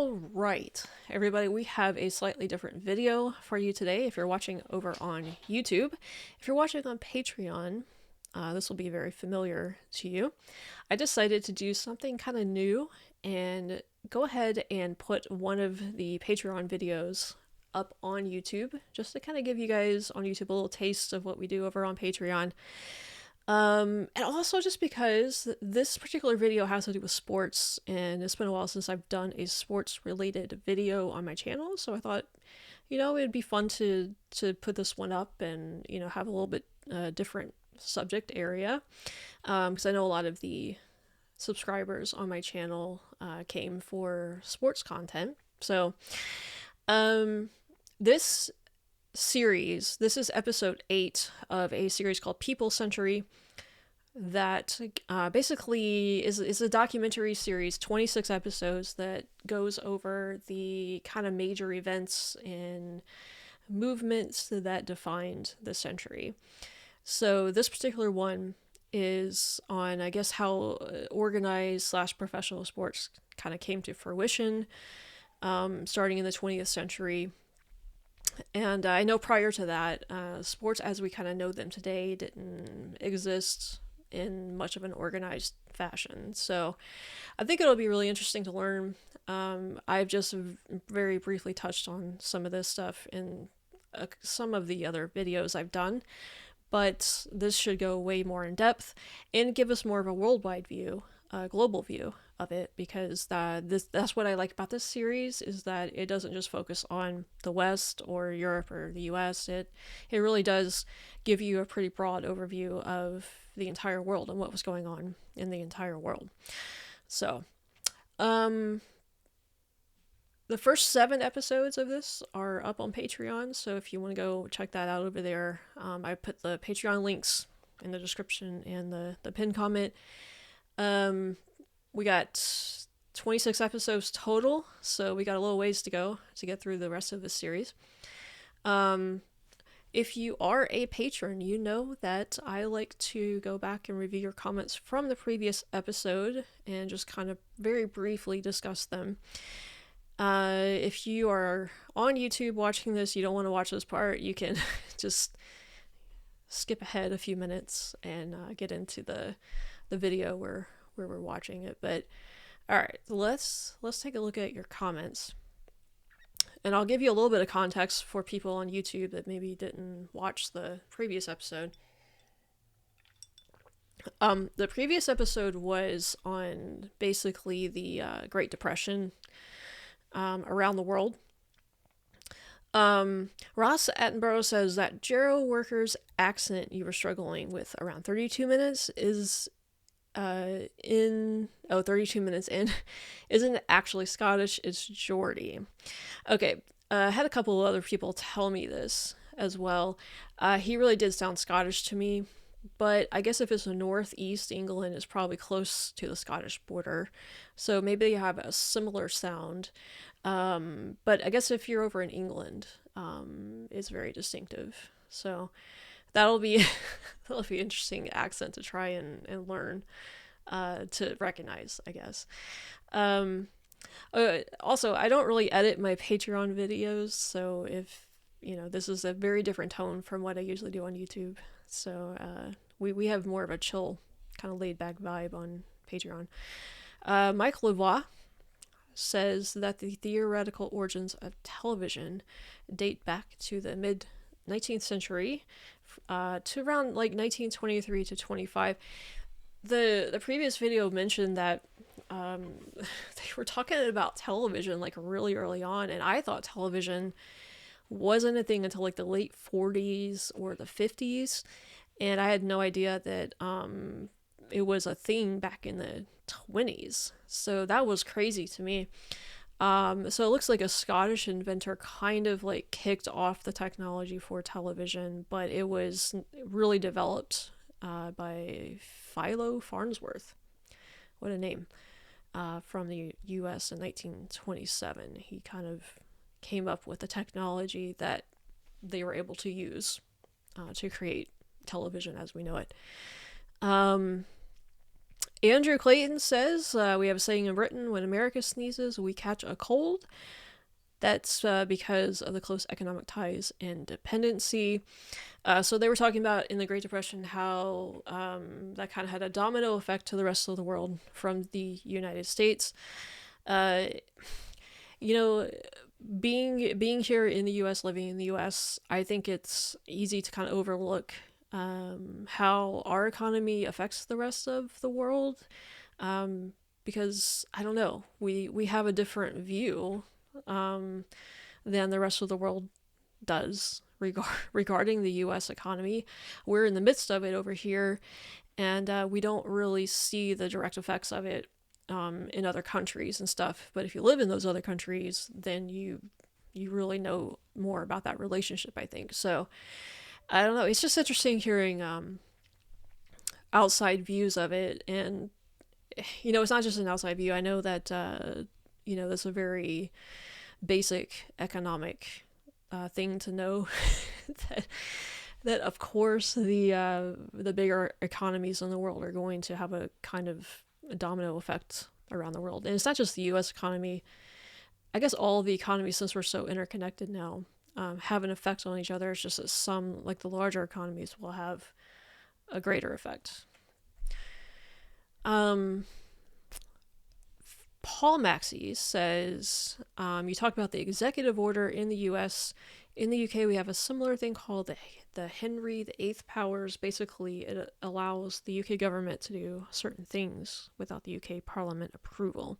All right, everybody, we have a slightly different video for you today. If you're watching over on YouTube, if you're watching on Patreon, this will be very familiar to you. I decided to do something kind of new and go ahead and put one of the Patreon videos up on YouTube, just to kind of give you guys on YouTube a little taste of what we do over on Patreon. And also just because this particular video has to do with sports, and it's been a while since I've done a sports related video on my channel, so I thought, it'd be fun to put this one up and, have a little bit different subject area, because I know a lot of the subscribers on my channel came for sports content. So, this series, this is episode 8 of a series called People Century that basically is a documentary series, 26 episodes, that goes over the kind of major events and movements that defined the century. So this particular one is on, I guess, how organized / professional sports kind of came to fruition, starting in the 20th century. And I know prior to that, sports as we kind of know them today didn't exist in much of an organized fashion. So I think it'll be really interesting to learn. I've just very briefly touched on some of this stuff in some of the other videos I've done, but this should go way more in depth and give us more of a worldwide view, a global view of it, because that's what I like about this series, is that it doesn't just focus on the West or Europe or the US. It really does give you a pretty broad overview of the entire world and what was going on in the entire world. So, the first 7 episodes of this are up on Patreon, so if you want to go check that out over there, I put the Patreon links in the description and the pinned comment. We got 26 episodes total, so we got a little ways to go to get through the rest of the series. If you are a patron, you know that I like to go back and review your comments from the previous episode and just kind of very briefly discuss them. If you are on YouTube watching this, you don't want to watch this part, you can just skip ahead a few minutes and get into the video where we're watching it. But all right, let's take a look at your comments, and I'll give you a little bit of context for people on YouTube that maybe didn't watch the previous episode. The previous episode was on basically the Great Depression around the world. Ross Attenborough says that Gero Worker's accent you were struggling with around 32 minutes is 32 minutes in isn't actually Scottish, it's Geordie. Okay, I had a couple of other people tell me this as well. He really did sound Scottish to me, but I guess if it's the northeast England, it's probably close to the Scottish border, so maybe they have a similar sound. But I guess if you're over in England, it's very distinctive. So that'll be interesting accent to try and learn, to recognize, I guess. Also, I don't really edit my Patreon videos, so if this is a very different tone from what I usually do on YouTube. So we have more of a chill, kind of laid back vibe on Patreon. Mike Lavoie says that the theoretical origins of television date back to the mid 19th century, to around like 1923 to 25. The previous video mentioned that they were talking about television like really early on, and I thought television wasn't a thing until like the late 40s or the 50s, and I had no idea that it was a thing back in the 20s. So that was crazy to me. So it looks like a Scottish inventor kind of like kicked off the technology for television, but it was really developed by Philo Farnsworth. What a name. From the US in 1927. He kind of came up with the technology that they were able to use to create television as we know it. Andrew Clayton says, we have a saying in Britain, when America sneezes, we catch a cold. That's because of the close economic ties and dependency. So they were talking about in the Great Depression how that kind of had a domino effect to the rest of the world from the United States. Uh, you know, being here in the U.S., living in the U.S., I think it's easy to kind of overlook how our economy affects the rest of the world, because I don't know, we have a different view than the rest of the world does regarding the U.S. economy. We're in the midst of it over here, and we don't really see the direct effects of it in other countries and stuff. But if you live in those other countries, then you really know more about that relationship, I think. So I don't know. It's just interesting hearing outside views of it, and it's not just an outside view. I know that that's a very basic economic thing to know that of course the bigger economies in the world are going to have a kind of a domino effect around the world, and it's not just the U.S. economy. I guess all the economies, since we're so interconnected now, have an effect on each other. It's just that some, like the larger economies, will have a greater effect. Paul Maxey says, you talk about the executive order in the U.S. In the UK, we have a similar thing called the Henry VIII powers. Basically, it allows the UK government to do certain things without the UK Parliament approval.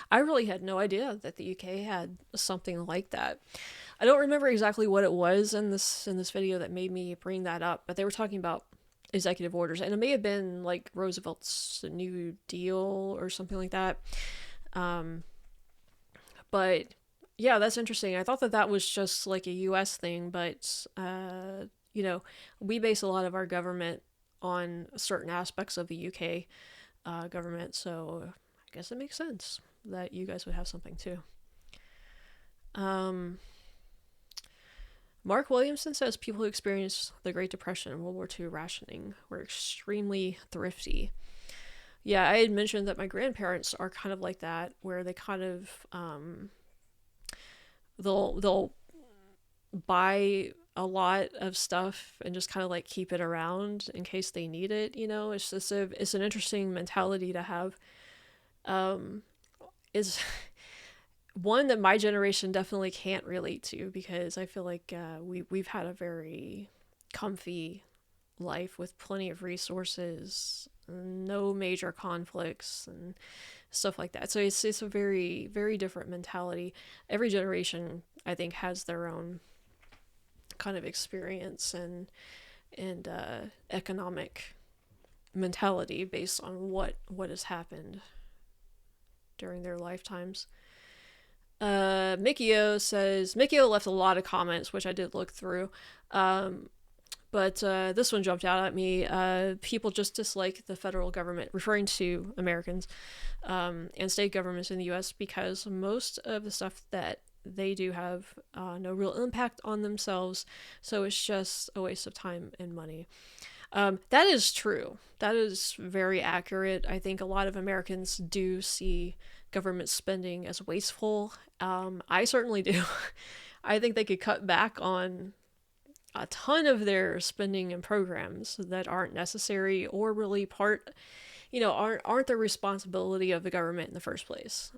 I really had no idea that the UK had something like that. I don't remember exactly what it was in this video that made me bring that up, but they were talking about executive orders, and it may have been like Roosevelt's New Deal or something like that. But yeah, that's interesting. I thought that was just like a US thing, but we base a lot of our government on certain aspects of the UK government, so I guess it makes sense that you guys would have something too. Mark Williamson says people who experienced the Great Depression and World War II rationing were extremely thrifty. Yeah, I had mentioned that my grandparents are kind of like that, where they kind of they'll buy a lot of stuff and just kind of like keep it around in case they need it. It's just it's an interesting mentality to have. Is one that my generation definitely can't relate to, because I feel like we've had a very comfy life with plenty of resources, no major conflicts and stuff like that. So it's a very, very different mentality. Every generation, I think, has their own kind of experience and economic mentality based on what has happened during their lifetimes. Mikio says, Mikio left a lot of comments, which I did look through. But this one jumped out at me. People just dislike the federal government, referring to Americans, and state governments in the U.S. because most of the stuff that they do have no real impact on themselves, so it's just a waste of time and money. That is true. That is very accurate. I think a lot of Americans do see government spending as wasteful. I certainly do. I think they could cut back on a ton of their spending and programs that aren't necessary or really aren't the responsibility of the government in the first place.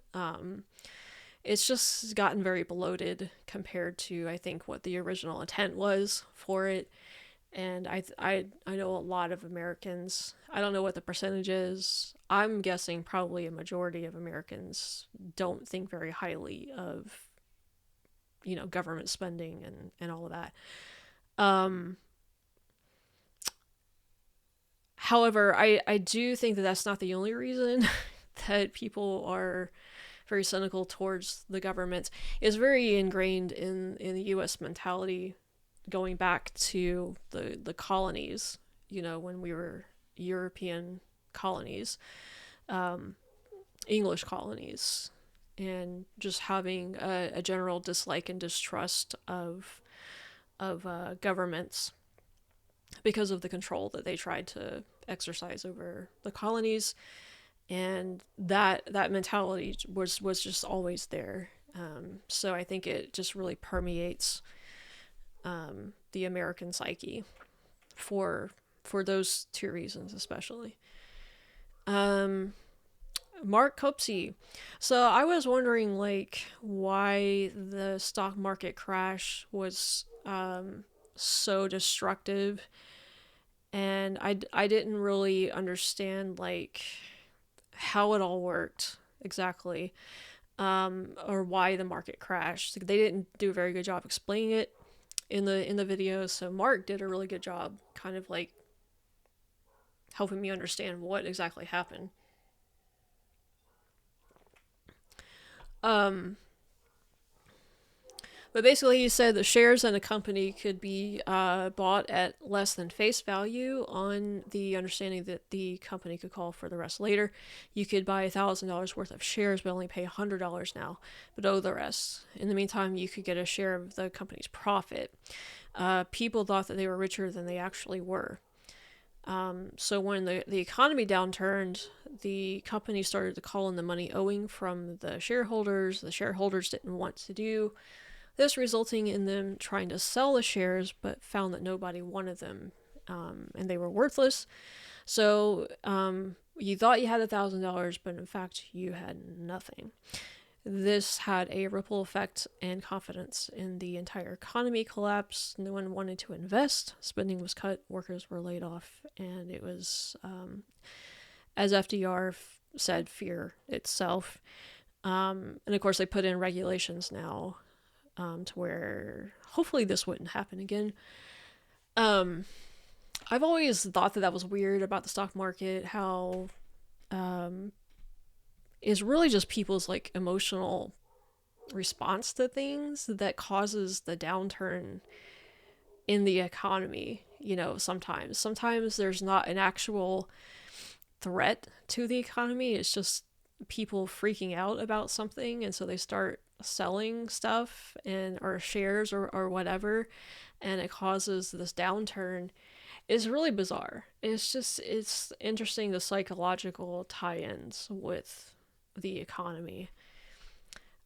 It's just gotten very bloated compared to, I think, what the original intent was for it. And I know a lot of Americans, I don't know what the percentage is. I'm guessing probably a majority of Americans don't think very highly of, government spending and all of that. However, I do think that that's not the only reason that people are very cynical towards the government. It's very ingrained in the U.S. mentality going back to the colonies, when we were European colonies, English colonies, and just having a general dislike and distrust of governments because of the control that they tried to exercise over the colonies. and that mentality was just always there. So I think it just really permeates the American psyche for those two reasons especially. Um, Mark Copsey. So I was wondering like why the stock market crash was so destructive, and I didn't really understand like how it all worked exactly, or why the market crashed. They didn't do a very good job explaining it in the video. So Mark did a really good job, kind of like helping me understand what exactly happened. Um, but basically, he said the shares in a company could be bought at less than face value on the understanding that the company could call for the rest later. You could buy $1,000 worth of shares but only pay $100 now, but owe the rest. In the meantime, you could get a share of the company's profit. People thought that they were richer than they actually were. So when the economy downturned, the company started to call in the money owing from the shareholders. The shareholders didn't want to do this, resulting in them trying to sell the shares, but found that nobody wanted them, and they were worthless. So you thought you had $1,000, but in fact you had nothing. This had a ripple effect, and confidence in the entire economy collapsed. No one wanted to invest. Spending was cut. Workers were laid off, and it was, as FDR said, fear itself. And of course, they put in regulations now, to where hopefully this wouldn't happen again. I've always thought that that was weird about the stock market, how is really just people's like emotional response to things that causes the downturn in the economy. You know, sometimes there's not an actual threat to the economy, it's just people freaking out about something, and so they start selling stuff and or shares or whatever, and it causes this downturn. Is really bizarre. It's interesting, the psychological tie-ins with the economy.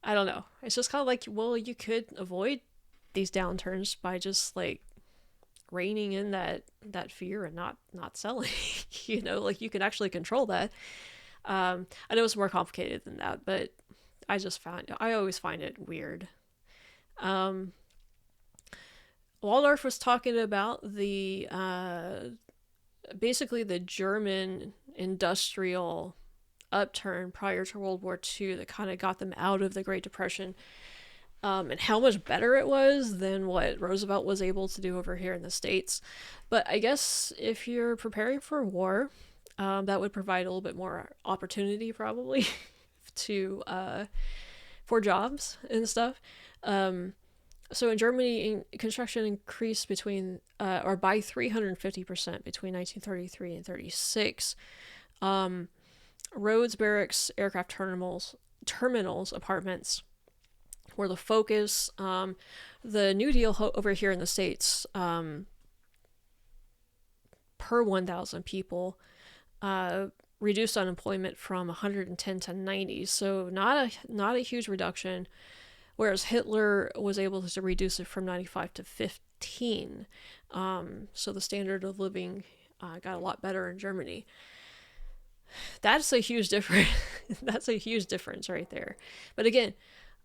I don't know. It's just kind of like, well, you could avoid these downturns by just like reining in that fear and not selling. You know, like you can actually control that. I know it's more complicated than that, but I always find it weird. Um, Waldorf was talking about the basically the German industrial upturn prior to World War II that kind of got them out of the Great Depression, and how much better it was than what Roosevelt was able to do over here in the States. But I guess if you're preparing for war, that would provide a little bit more opportunity probably to for jobs and stuff. So in Germany, construction increased between or by 350% between 1933 and 36. Roads, barracks, aircraft terminals, apartments were the focus. The New Deal over here in the States, per 1,000 people, reduced unemployment from 110 to 90. So not a huge reduction. Whereas Hitler was able to reduce it from 95 to 15. So the standard of living got a lot better in Germany. That's a huge difference. That's a huge difference right there. But again,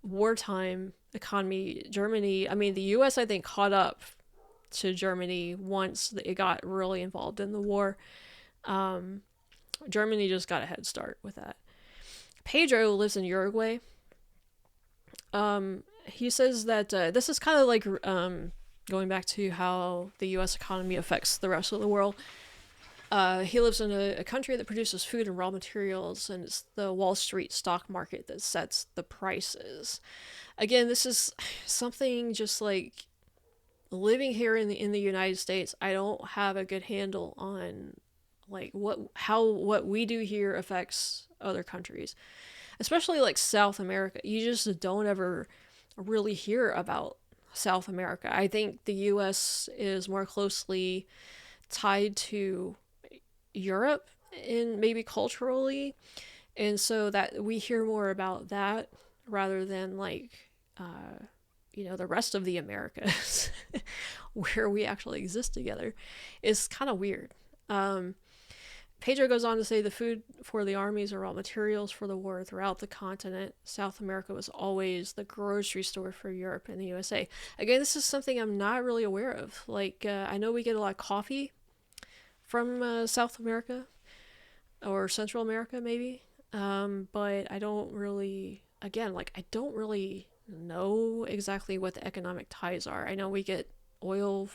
wartime economy, Germany, I mean, the US, I think, caught up to Germany once it got really involved in the war. Germany just got a head start with that. Pedro lives in Uruguay. He says that this is kind of like going back to how the US economy affects the rest of the world. He lives in a country that produces food and raw materials, and it's the Wall Street stock market that sets the prices. Again, this is something just like living here in the United States. I don't have a good handle on like what we do here affects other countries, especially like South America. You just don't ever really hear about South America. I think the US is more closely tied to Europe in maybe culturally, and so that we hear more about that rather than like the rest of the Americas where we actually exist together is kind of weird. Um, Pedro goes on to say the food for the armies or raw materials for the war throughout the continent. South America was always the grocery store for Europe and the USA. Again, this is something I'm not really aware of. Like, I know we get a lot of coffee from South America or Central America, maybe. But I don't really, again, like, I don't really know exactly what the economic ties are. I know we get oil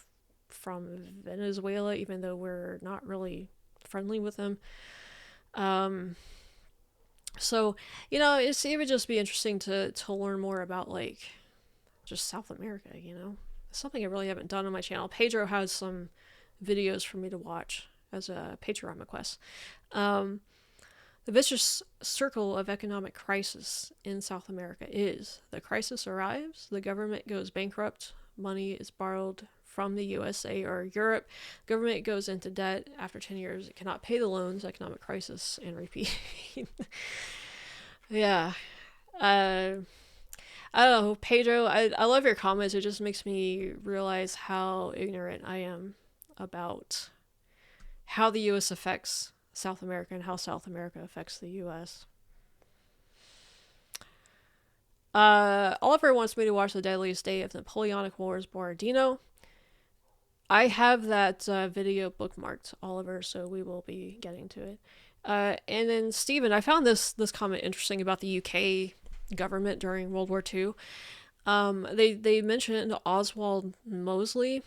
from Venezuela, even though we're not really friendly with them. Um, so it would just be interesting to learn more about like just South America. It's something I really haven't done on my channel. Pedro has some videos for me to watch as a Patreon request. Um, the vicious circle of economic crisis in South America is the crisis arrives, the government goes bankrupt, money is borrowed from the USA or Europe, government goes into debt, after 10 years it cannot pay the loans, economic crisis, and repeat. Yeah. Uh, I don't know, Pedro, I love your comments. It just makes me realize how ignorant I am about how the US affects South America and how South America affects the US. Oliver wants me to watch The Deadliest Day of Napoleonic Wars Borodino. I have that video bookmarked, Oliver, so we will be getting to it. And then Stephen, I found this comment interesting about the UK government during World War II. They mentioned Oswald Mosley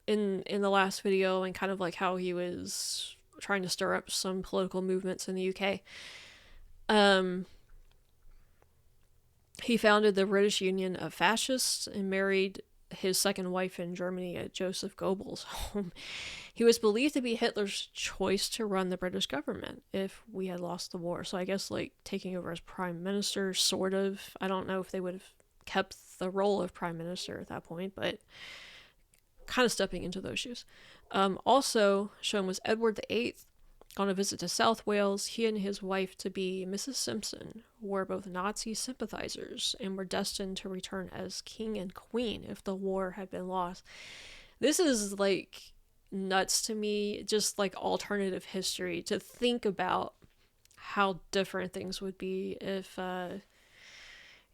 in the last video, and kind of like how he was trying to stir up some political movements in the UK. He founded the British Union of Fascists and married his second wife in Germany at Joseph Goebbels' home. He was believed to be Hitler's choice to run the British government if we had lost the war. So I guess like taking over as prime minister, sort of. I don't know if they would have kept the role of prime minister at that point, but kind of stepping into those shoes. Also shown was Edward VIII on a visit to South Wales. He and his wife to be, Mrs. Simpson, were both Nazi sympathizers and were destined to return as king and queen if the war had been lost. This is like nuts to me, just like alternative history, to think about how different things would be if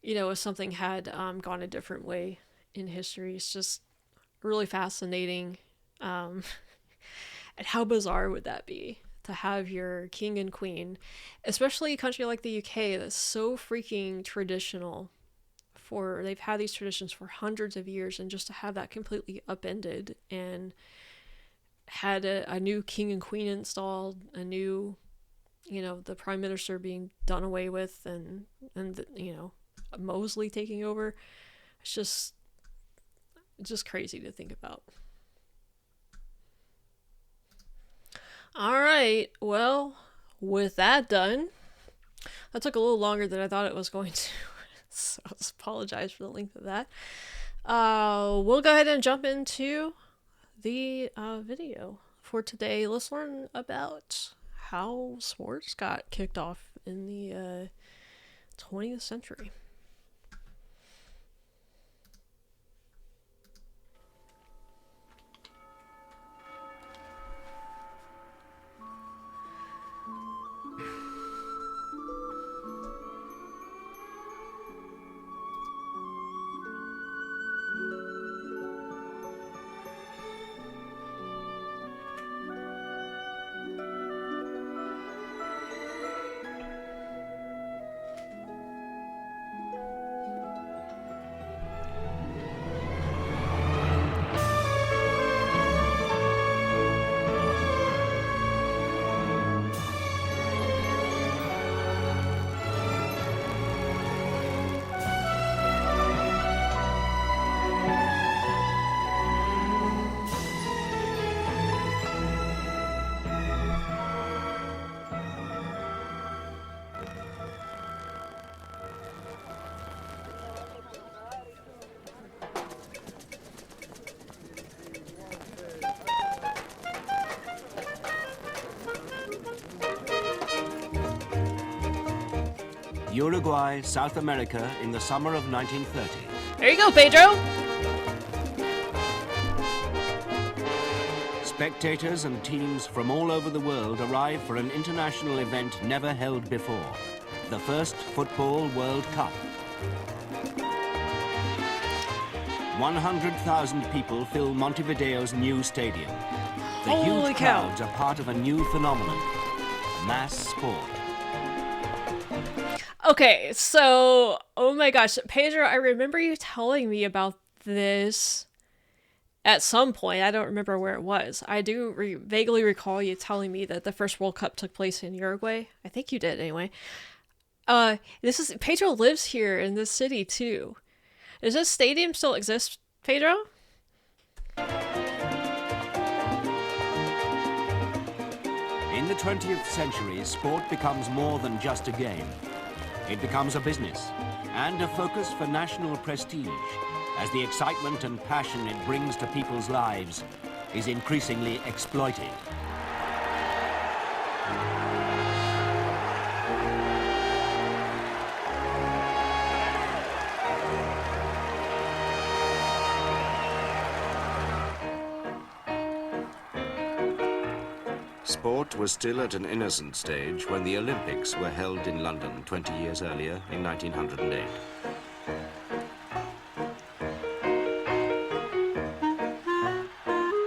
if something had gone a different way in history. It's just really fascinating. And how bizarre would that be to have your king and queen, especially a country like the UK that's so freaking traditional, they've had these traditions for hundreds of years, and just to have that completely upended and had a new king and queen installed, a new, the prime minister being done away with, and Mosley taking over. It's just crazy to think about. All right, well, with that done, that took a little longer than I thought it was going to, so I apologize for the length of that. We'll go ahead and jump into the video for today. Let's learn about how sports got kicked off in the 20th century. Uruguay, South America in the summer of 1930. There you go, Pedro. Spectators and teams from all over the world arrive for an international event never held before, the first Football World Cup. 100,000 people fill Montevideo's new stadium. The Holy huge cow. crowds are part of a new phenomenon, mass sport. Okay, so, oh my gosh, Pedro, I remember you telling me about this at some point. I don't remember where it was. I do vaguely recall you telling me that the first World Cup took place in Uruguay. I think you did anyway. Pedro lives here in this city too. Does this stadium still exist, Pedro? In the 20th century, sport becomes more than just a game. It becomes a business and a focus for national prestige, as the excitement and passion it brings to people's lives is increasingly exploited. Sport was still at an innocent stage when the Olympics were held in London 20 years earlier in 1908.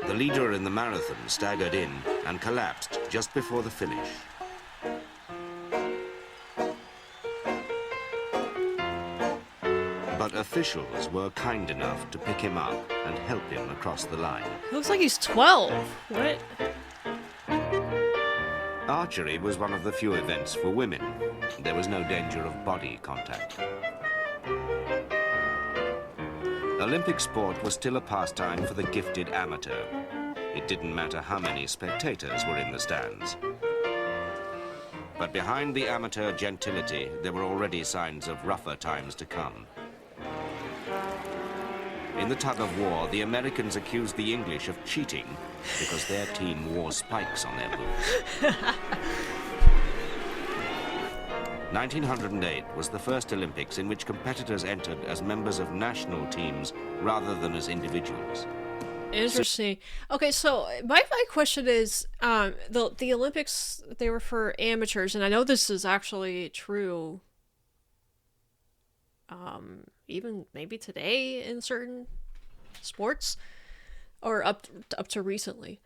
The leader in the marathon staggered in and collapsed just before the finish. But officials were kind enough to pick him up and help him across the line. Looks like he's 12. What? Archery was one of the few events for women. There was no danger of body contact. Olympic sport was still a pastime for the gifted amateur. It didn't matter how many spectators were in the stands. But behind the amateur gentility, there were already signs of rougher times to come. In the tug of war, the Americans accused the English of cheating because their team wore spikes on their boots. 1908 was the first Olympics in which competitors entered as members of national teams rather than as individuals. Interesting. Okay, so my question is, the Olympics, they were for amateurs, and I know this is actually true, even maybe today in certain sports, or up to recently.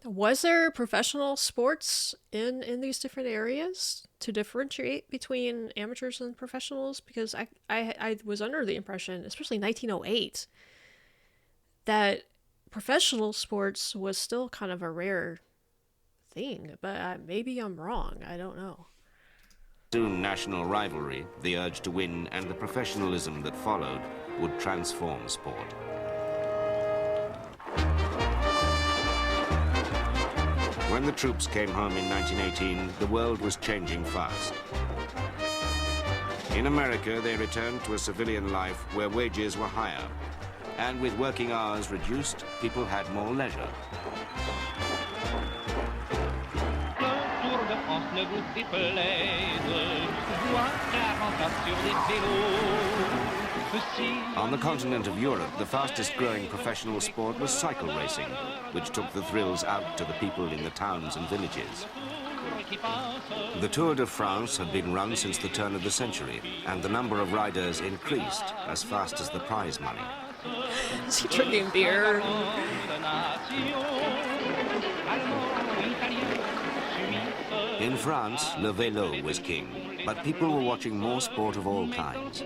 Was there professional sports in these different areas to differentiate between amateurs and professionals? Because I was under the impression, especially 1908, that professional sports was still kind of a rare thing, but maybe I'm wrong. I don't know. Soon national rivalry, the urge to win, and the professionalism that followed would transform sport. When the troops came home in 1918, the world was changing fast. In America, they returned to a civilian life where wages were higher, and with working hours reduced, people had more leisure. On the continent of Europe, the fastest growing professional sport was cycle racing, which took the thrills out to the people in the towns and villages. The Tour de France had been run since the turn of the century, and the number of riders increased as fast as the prize money. Is he drinking beer? In France, le vélo was king, but people were watching more sport of all kinds.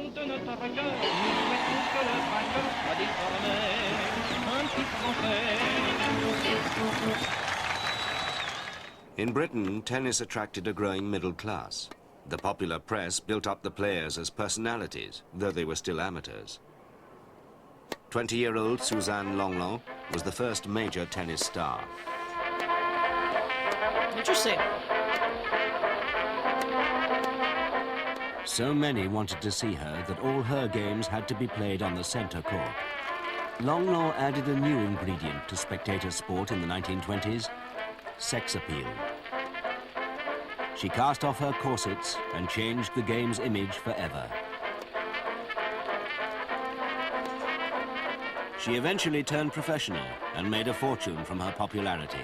In Britain, tennis attracted a growing middle class. The popular press built up the players as personalities, though they were still amateurs. 20-year-old Suzanne Lenglen was the first major tennis star. Interesting. So many wanted to see her that all her games had to be played on the center court. Lenglen added a new ingredient to spectator sport in the 1920s, sex appeal. She cast off her corsets and changed the game's image forever. She eventually turned professional and made a fortune from her popularity.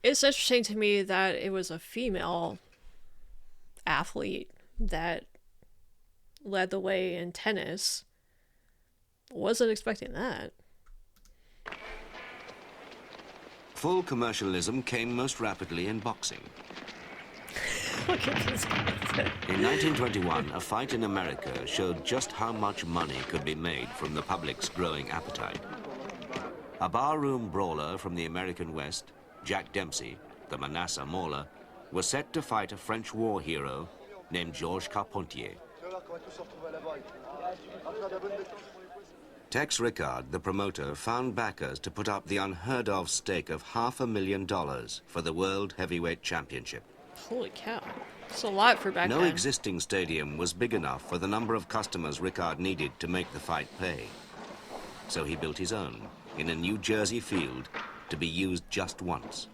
It's interesting to me that it was a female athlete that led the way in tennis. Wasn't expecting that. Full commercialism came most rapidly in boxing. Look at this guy. In 1921, a fight in America showed just how much money could be made from the public's growing appetite. A barroom brawler from the American West, Jack Dempsey, the Manassas Mauler, was set to fight a French war hero named Georges Carpentier. Tex Rickard, the promoter, found backers to put up the unheard-of stake of $500,000 for the World Heavyweight Championship. Holy cow. It's a lot for back then. No existing stadium was big enough for the number of customers Rickard needed to make the fight pay. So he built his own in a New Jersey field to be used just once.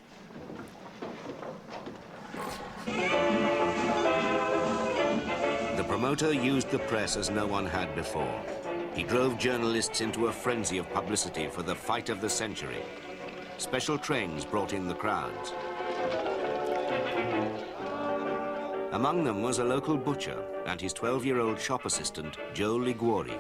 The promoter used the press as no one had before. He drove journalists into a frenzy of publicity for the fight of the century. Special trains brought in the crowds. Among them was a local butcher and his 12-year-old shop assistant, Joe Liguori.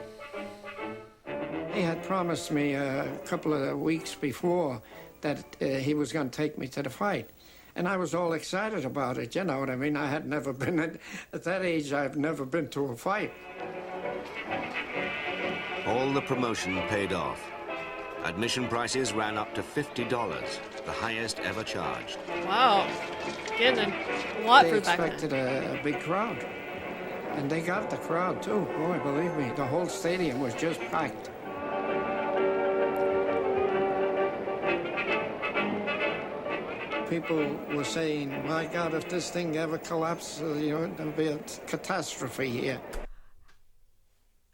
He had promised me a couple of weeks before that he was going to take me to the fight. And I was all excited about it, you know what I mean? I had never been, at that age, I've never been to a fight. All the promotion paid off. Admission prices ran up to $50, the highest ever charged. Wow. Getting a lot They for back then. expected a big crowd. And they got the crowd, too. Boy, believe me, the whole stadium was just packed. People were saying, my God, if this thing ever collapses, you know, there'll be a catastrophe here.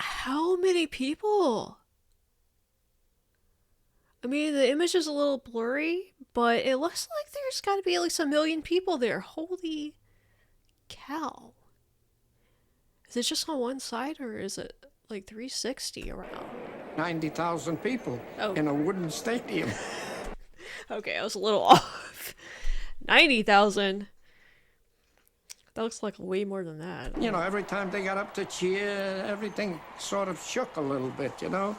How many people? I mean, the image is a little blurry, but it looks like there's got to be at least 1 million people there. Holy cow. Is it just on one side, or is it like 360 around? 90,000 people Oh. in a wooden stadium. Okay, I was a little off. 90,000. That looks like way more than that. You know, every time they got up to cheer, everything sort of shook a little bit, you know?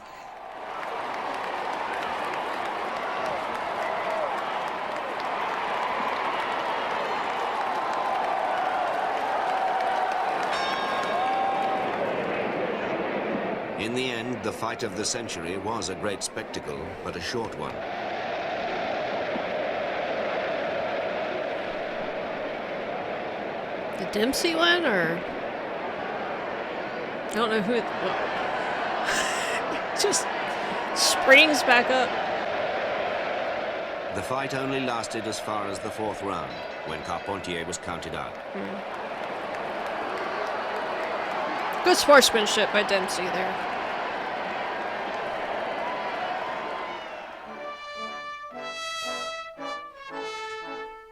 In the end, the fight of the century was a great spectacle, but a short one. The Dempsey one, or I don't know who it just springs back up. The fight only lasted as far as the 4th round, when Carpentier was counted out. Good sportsmanship by Dempsey there.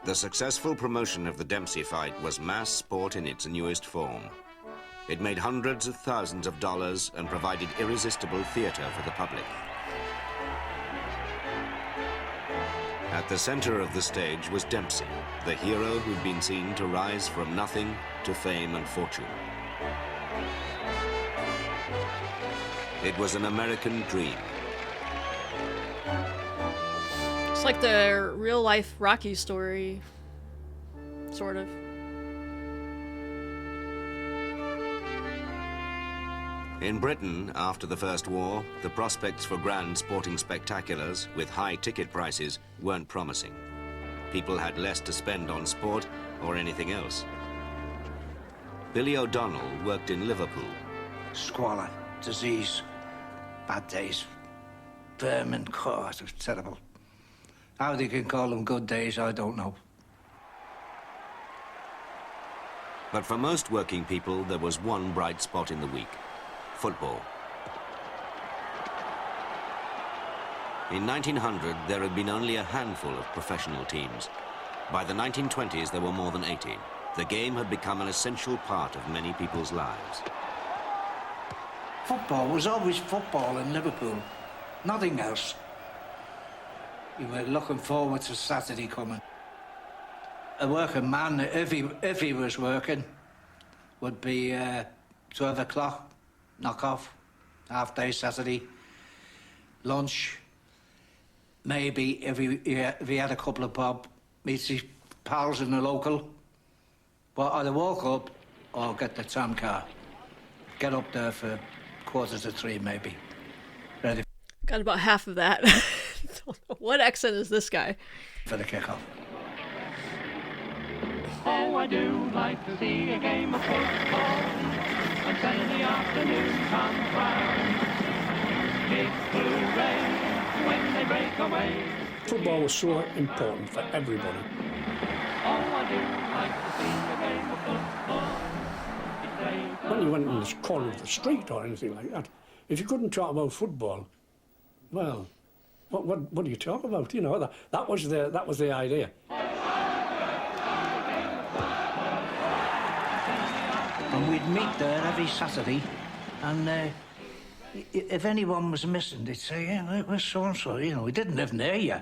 The successful promotion of the Dempsey fight was mass sport in its newest form. It made hundreds of thousands of dollars and provided irresistible theater for the public. At the center of the stage was Dempsey, the hero who'd been seen to rise from nothing to fame and fortune. It was an American dream. It's like the real-life Rocky story, sort of. In Britain, after the First War, the prospects for grand sporting spectaculars with high ticket prices weren't promising. People had less to spend on sport or anything else. Billy O'Donnell worked in Liverpool. Squalor, disease, bad days, vermin, it was terrible. How they can call them good days, I don't know. But for most working people, there was one bright spot in the week: football. In 1900, there had been only a handful of professional teams. By the 1920s, there were more than 80. The game had become an essential part of many people's lives. Football was always football in Liverpool. Nothing else. You were looking forward to Saturday coming. A working man, if he was working, would be 12 o'clock, knock off, half day Saturday, lunch. Maybe if he had a couple of bob, meet his pals in the local. But either walk up or get the tram car. Get up there for 2:45 maybe. Ready Got about half of that. What accent is this guy? for the kick-off. Oh, I do like to see a game of football on Sunday afternoon come round. Big blue rain when they break away. Football was so important for everybody. Oh, I do like to see a game of football. When you went in the corner of the street or anything like that, if you couldn't talk about football, well, what do you talk about? You know, that was the idea. And we'd meet there every Saturday, and if anyone was missing, they'd say, yeah, where's so-and-so? You know, we didn't live near you.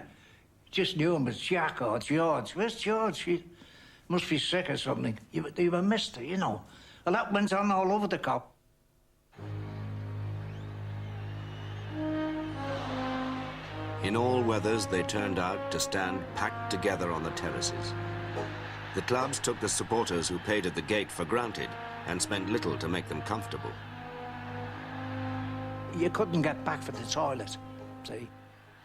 Just knew him as Jack or George. Where's George? He must be sick or something. You were missed, you know. Well, that went on all over the cop. In all weathers, they turned out to stand packed together on the terraces. The clubs took the supporters who paid at the gate for granted and spent little to make them comfortable. You couldn't get back for the toilet, see.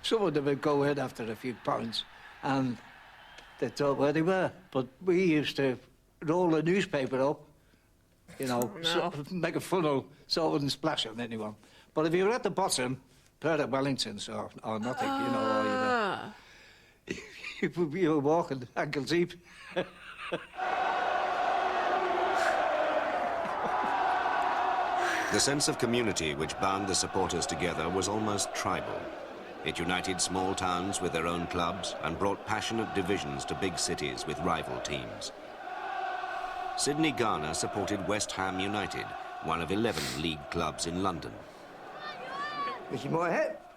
Some of them would go in after a few pounds, and they thought where they were. But we used to roll the newspaper up, you know, make a funnel so it wouldn't splash on anyone. But if you were at the bottom, pair of Wellingtons or nothing, you know, or you were walking ankle deep. The sense of community which bound the supporters together was almost tribal. It united small towns with their own clubs and brought passionate divisions to big cities with rival teams. Sidney Garner supported West Ham United, one of 11 league clubs in London. This is my hat.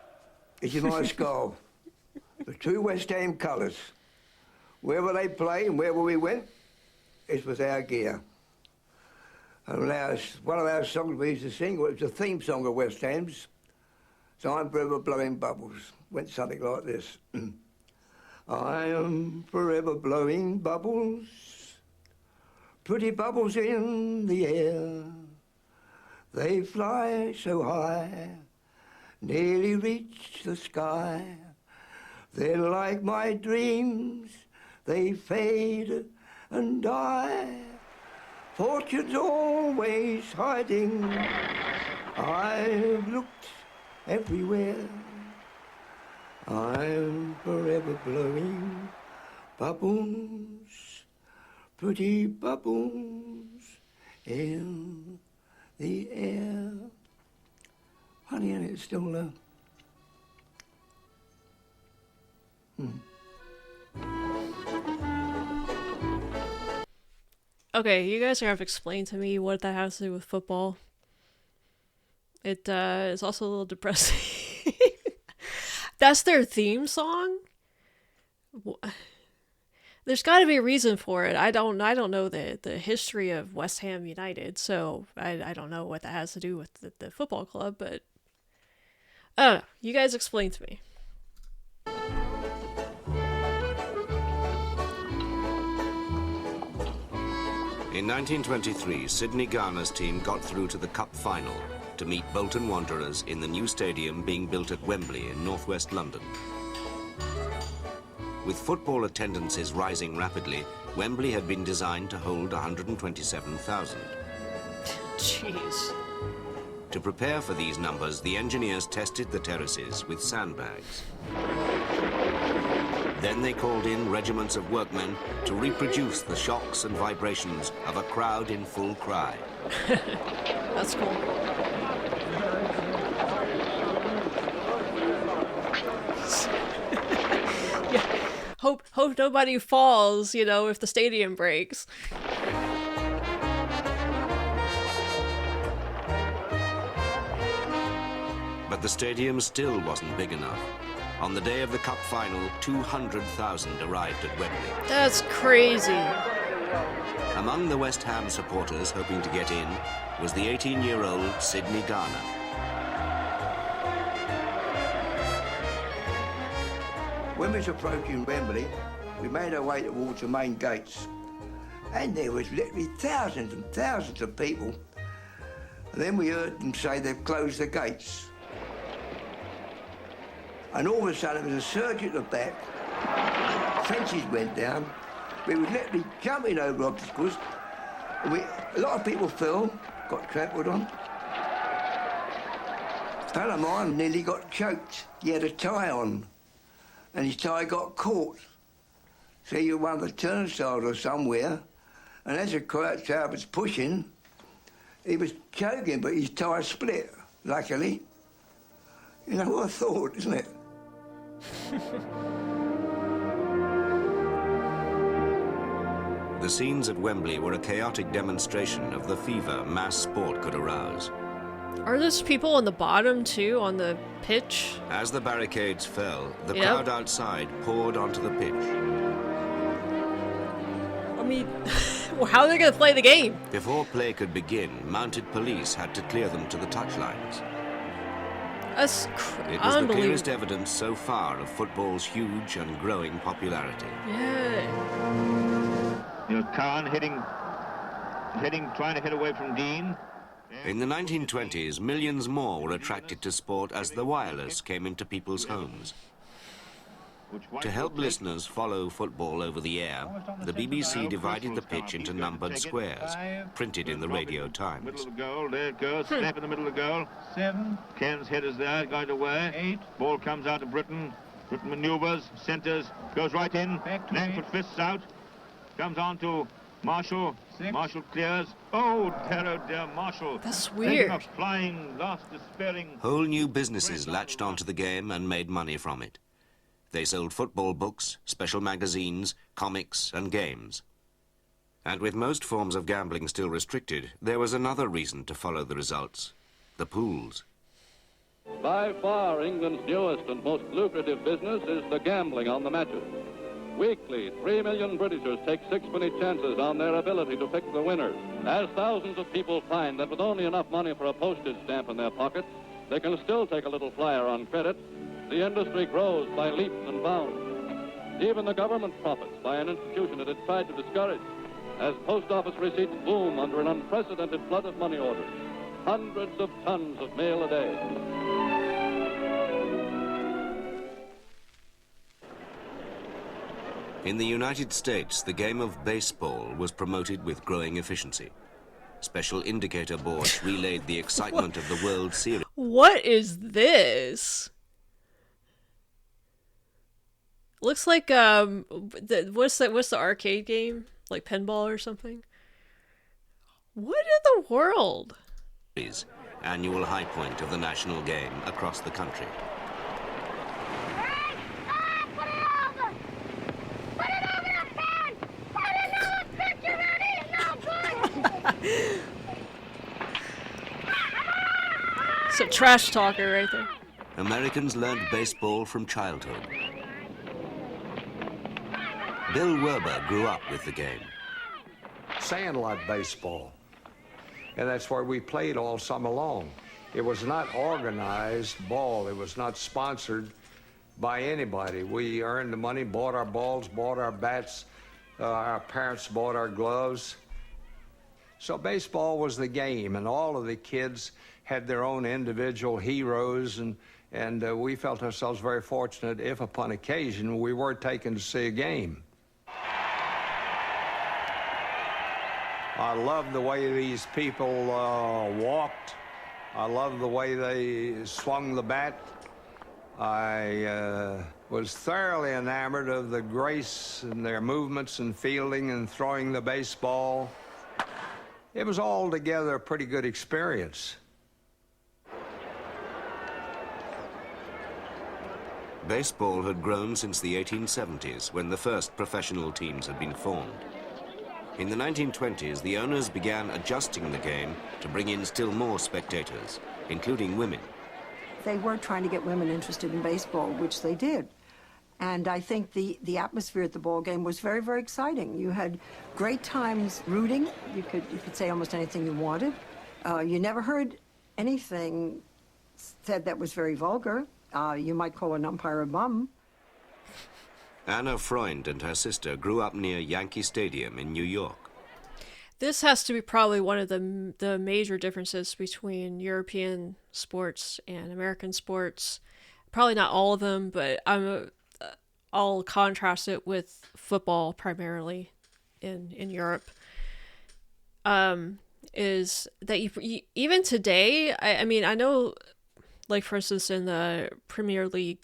This is my scarf. The two West Ham colours. Wherever they play and wherever we went, this was our gear. And one of our songs we used to sing, well, it was a theme song of West Ham's. So I'm forever blowing bubbles. Went something like this. I am forever blowing bubbles, pretty bubbles in the air. They fly so high, nearly reach the sky. They're like my dreams, they fade and die. Fortune's always hiding. I've looked everywhere. I'm forever blowing bubbles, pretty bubbles in the air. Honey, and it's still there. Okay, you guys are gonna have to explain to me what that has to do with football. It is also a little depressing. That's their theme song? There's got to be a reason for it. I don't know the history of West Ham United, so I don't know what that has to do with the football club, but I don't know. You guys explain to me. In 1923, Sidney Garner's team got through to the Cup final to meet Bolton Wanderers in the new stadium being built at Wembley in northwest London. With football attendances rising rapidly, Wembley had been designed to hold 127,000. Jeez. To prepare for these numbers, the engineers tested the terraces with sandbags. Then they called in regiments of workmen to reproduce the shocks and vibrations of a crowd in full cry. That's cool. Yeah. hope nobody falls, you know, if the stadium breaks. But the stadium still wasn't big enough. On the day of the cup final, 200,000 arrived at Wembley. That's crazy. Among the West Ham supporters hoping to get in was the 18-year-old Sidney Garner. When we was approaching Wembley, we made our way towards the main gates. And there was literally thousands and thousands of people. And then we heard them say they've closed the gates. And all of a sudden, there was a surge at the back. Fences went down. We were literally jumping over obstacles. And a lot of people fell, got trampled on. A pal of mine nearly got choked. He had a tie on, and his tie got caught. So he was one of the turnstiles or somewhere, and as the crowd was pushing, he was choking, but his tie split, luckily. You know what I thought, isn't it? The scenes at Wembley were a chaotic demonstration of the fever mass sport could arouse. Are those people on the bottom too, on the pitch? As the barricades fell, the crowd outside poured onto the pitch. I mean, how are they going to play the game? Before play could begin, mounted police had to clear them to the touchlines. That's It was the clearest evidence so far of football's huge and growing popularity. Yeah. Here's Khan trying to hit away from Dean. In the 1920s, millions more were attracted to sport as the wireless came into people's homes. To help listeners follow football over the air, the BBC divided the pitch into numbered squares, printed in the Radio Times. Middle of the goal, there it goes, snap in the middle of the goal. 7. Ken's head is there, going away. 8. Ball comes out to Britain. Britain maneuvers, centres, goes right in. Langford fists out. Comes on to Marshall. 6. Marshall clears. Oh, dear Marshall. That's weird. A flying, last despairing. Whole new businesses latched onto the game and made money from it. They sold football books, special magazines, comics and games. And with most forms of gambling still restricted, there was another reason to follow the results: the pools. By far, England's newest and most lucrative business is the gambling on the matches. Weekly, 3 million Britishers take sixpenny chances on their ability to pick the winners. As thousands of people find that with only enough money for a postage stamp in their pockets, they can still take a little flyer on credit, the industry grows by leaps and bounds. Even the government profits by an institution it had tried to discourage, as post office receipts boom under an unprecedented flood of money orders. Hundreds of tons of mail a day. In the United States, the game of baseball was promoted with growing efficiency. Special indicator boards relayed the excitement of the World Series. What is this? Looks like what's the arcade game? Like pinball or something? What in the world? Annual high point of the national game across the country. It's a trash talker right there. Americans learned baseball from childhood. Bill Werber grew up with the game. Sandlot baseball. And that's where we played all summer long. It was not organized ball. It was not sponsored by anybody. We earned the money, bought our balls, bought our bats. Our parents bought our gloves. So baseball was the game, and all of the kids had their own individual heroes, and we felt ourselves very fortunate if, upon occasion, we were taken to see a game. I love the way these people walked. I love the way they swung the bat. I was thoroughly enamored of the grace in their movements and fielding and throwing the baseball. It was altogether a pretty good experience. Baseball had grown since the 1870s, when the first professional teams had been formed. In the 1920s, the owners began adjusting the game to bring in still more spectators, including women. They were trying to get women interested in baseball, which they did. And I think the atmosphere at the ball game was very, very exciting. You had great times rooting. You could say almost anything you wanted. You never heard anything said that was very vulgar. You might call an umpire a bum. Anna Freund and her sister grew up near Yankee Stadium in New York. This has to be probably one of the major differences between European sports and American sports. Probably not all of them, but I'll contrast it with football primarily in Europe. Is that you even today? I mean, I know, like for instance, in the Premier League,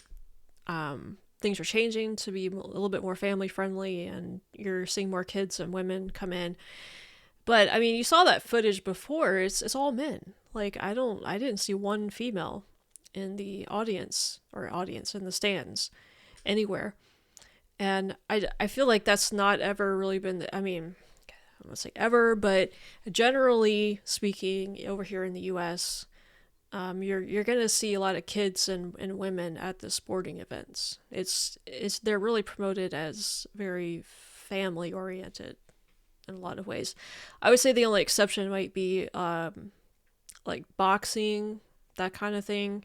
things are changing to be a little bit more family friendly, and you're seeing more kids and women come in. But I mean, you saw that footage before. It's all men. Like I didn't see one female in the audience in the stands anywhere. And I feel like that's not ever really been, I mean, I don't want to say ever, but generally speaking, over here in the U.S., you're going to see a lot of kids and women at the sporting events. They're really promoted as very family oriented in a lot of ways. I would say the only exception might be like boxing, that kind of thing.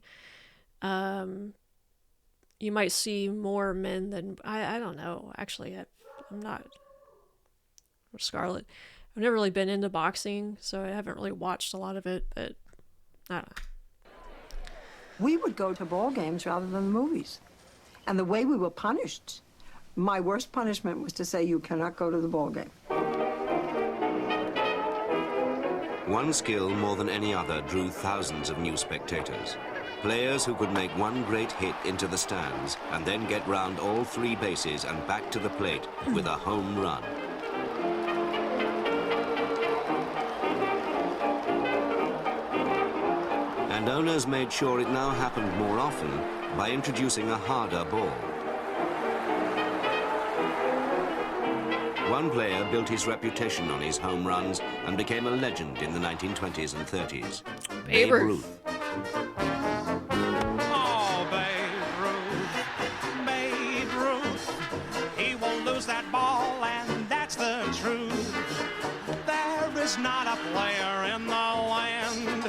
You might see more men than I don't know. Actually, I'm not. Or Scarlett. I've never really been into boxing, so I haven't really watched a lot of it. But I don't know. We would go to ball games rather than the movies, and the way we were punished. My worst punishment was to say you cannot go to the ball game. One skill more than any other drew thousands of new spectators. Players who could make one great hit into the stands and then get round all three bases and back to the plate with a home run. And owners made sure it now happened more often by introducing a harder ball. One player built his reputation on his home runs and became a legend in the 1920s and 30s. Babe Ruth. Oh, Babe Ruth, he won't lose that ball, and that's the truth. There is not a player in the land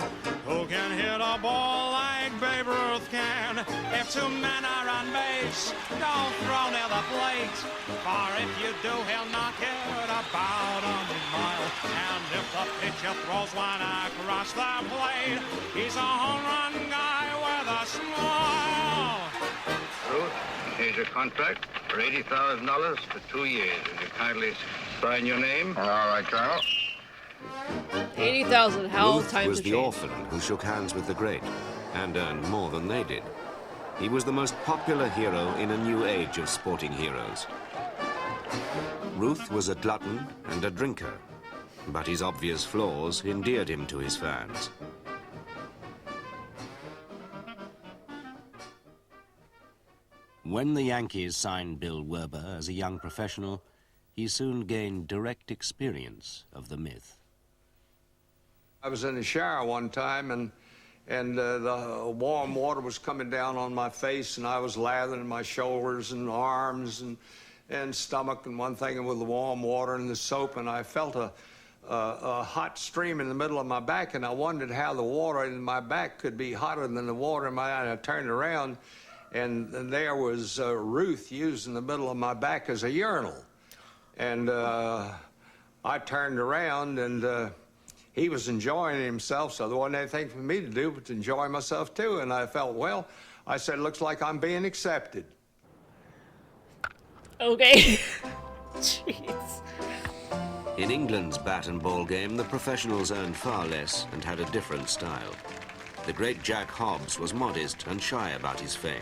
who can hit a ball like Babe Ruth can. If two men are on base, don't throw near the plate, for if you do, he'll knock it about a mile. And if the pitcher throws one across the plate, he's a home run guy with a smile. Ruth, here's your contract for $80,000 for 2 years. Will you kindly sign your name? All right, Colonel. 80,000. How Ruth time was to the change. orphan who shook hands with the great and earned more than they did. He was the most popular hero in a new age of sporting heroes. Ruth was a glutton and a drinker, but his obvious flaws endeared him to his fans. When the Yankees signed Bill Werber as a young professional, he soon gained direct experience of the myth. I was in the shower one time, and the warm water was coming down on my face, and I was lathering my shoulders and arms and stomach and one thing with the warm water and the soap, and I felt a hot stream in the middle of my back, and I wondered how the water in my back could be hotter than the water in my eye. And I turned around, and there was Ruth using the middle of my back as a urinal. And I turned around, and he was enjoying himself, so there wasn't anything for me to do but to enjoy myself too. And I felt, well, I said, looks like I'm being accepted. Okay. Jeez. In England's bat and ball game, the professionals earned far less and had a different style. The great Jack Hobbs was modest and shy about his fame.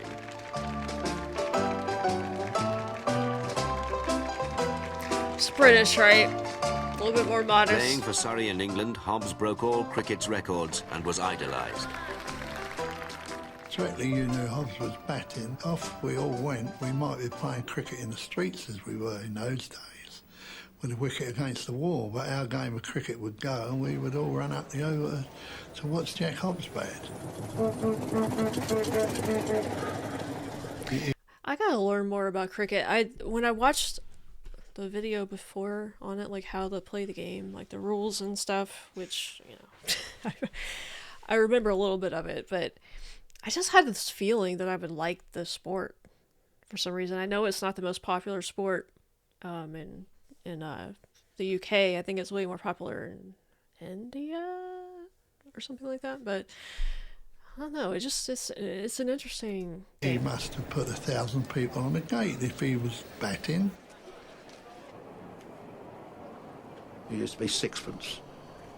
It's British, right? A little bit more modest. Playing for Surrey and England, Hobbs broke all cricket's records and was idolized. Directly you knew Hobbs was batting, off we all went. We might be playing cricket in the streets as we were in those days, with a wicket against the wall, but our game of cricket would go and we would all run up the over to watch Jack Hobbs bat. I gotta learn more about cricket. When I watched the video before on it, like how to play the game, like the rules and stuff, which, you know, I remember a little bit of it, but I just had this feeling that I would like the sport for some reason. I know it's not the most popular sport in the UK. I think it's way more popular in India or something like that, but I don't know. It's an interesting game. He must have put 1,000 people on the gate if he was batting. It used to be sixpence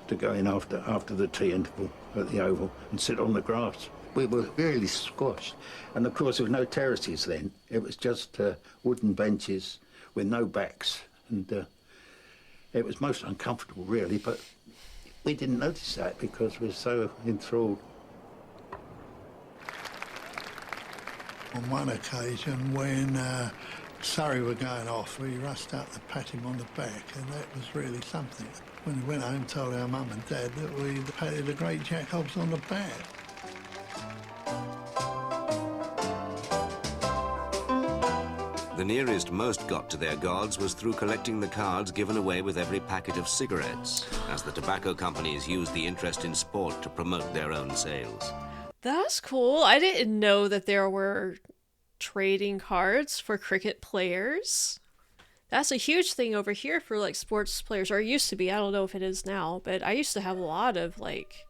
to go in after the tea interval at the Oval and sit on the grass. We were really squashed. And of course there were no terraces then. It was just wooden benches with no backs. And it was most uncomfortable really, but we didn't notice that because we were so enthralled. On one occasion when Surrey were going off, we rushed up to pat him on the back, and that was really something. When we went home and told our mum and dad that we'd patted the great Jack Hobbs on the back. The nearest most got to their gods was through collecting the cards given away with every packet of cigarettes, as the tobacco companies used the interest in sport to promote their own sales. That's cool. I didn't know that there were trading cards for cricket players. That's a huge thing over here for like sports players, or it used to be. I don't know if it is now, but I used to have a lot of like...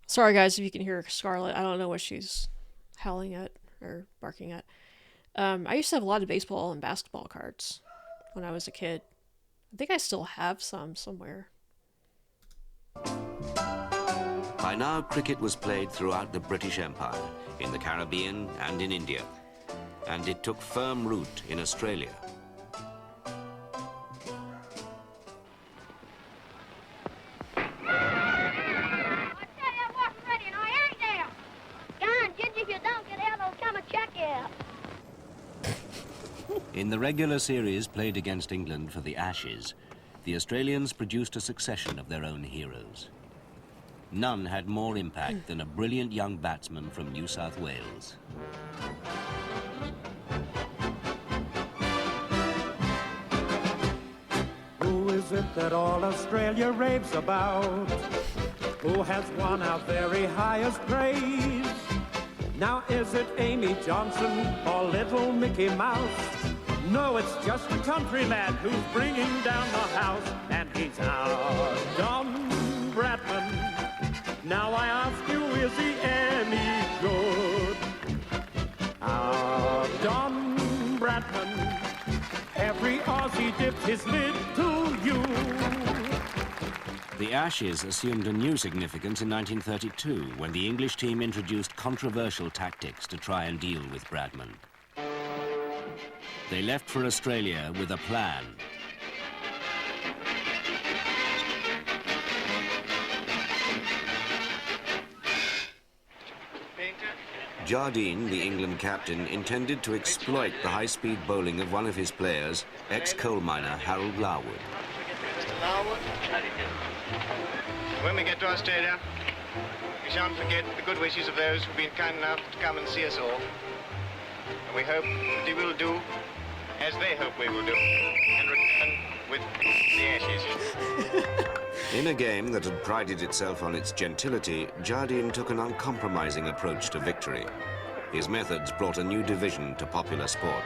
Sorry guys if you can hear Scarlett. I don't know what she's howling at or barking at. I used to have a lot of baseball and basketball cards when I was a kid. I think I still have some somewhere. By now, cricket was played throughout the British Empire, in the Caribbean and in India, and it took firm root in Australia. In the regular series played against England for the Ashes, the Australians produced a succession of their own heroes. None had more impact than a brilliant young batsman from New South Wales. Who is it that all Australia raves about? Who has won our very highest praise? Now is it Amy Johnson or little Mickey Mouse? No, it's just a country lad who's bringing down the house, and he's our Don Bradman. Now I ask you, is he any good? Our Don Bradman, every Aussie dipped his lid to you. The Ashes assumed a new significance in 1932 when the English team introduced controversial tactics to try and deal with Bradman. They left for Australia with a plan. Jardine, the England captain, intended to exploit the high-speed bowling of one of his players, ex-coal miner Harold Larwood. Mr. Larwood, when we get to Australia, we shan't forget the good wishes of those who've been kind enough to come and see us all. And we hope that he will do as they hope we will do, and return with the Ashes. In a game that had prided itself on its gentility, Jardine took an uncompromising approach to victory. His methods brought a new division to popular sport.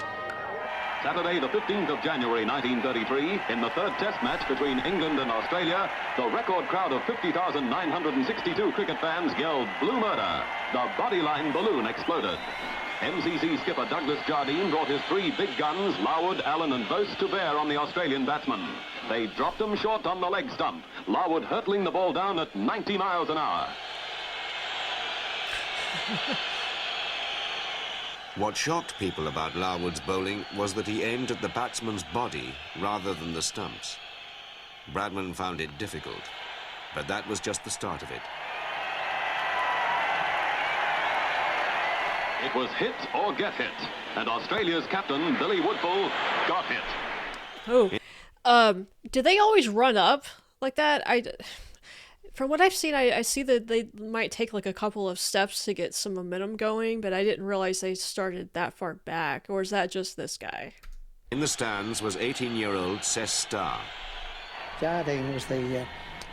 Saturday, the 15th of January, 1933, in the third test match between England and Australia, the record crowd of 50,962 cricket fans yelled "Blue Murder." The bodyline balloon exploded. MCC skipper Douglas Jardine brought his three big guns, Larwood, Allen and Bose, to bear on the Australian batsmen. They dropped them short on the leg stump, Larwood hurtling the ball down at 90 miles an hour. What shocked people about Larwood's bowling was that he aimed at the batsman's body rather than the stumps. Bradman found it difficult, but that was just the start of it. It was hit or get hit, and Australia's captain, Billy Woodfull, got hit. Oh. Do they always run up like that? From what I've seen, I see that they might take like a couple of steps to get some momentum going, but I didn't realize they started that far back. Or is that just this guy? In the stands was 18-year-old Cess Starr. Jardine was the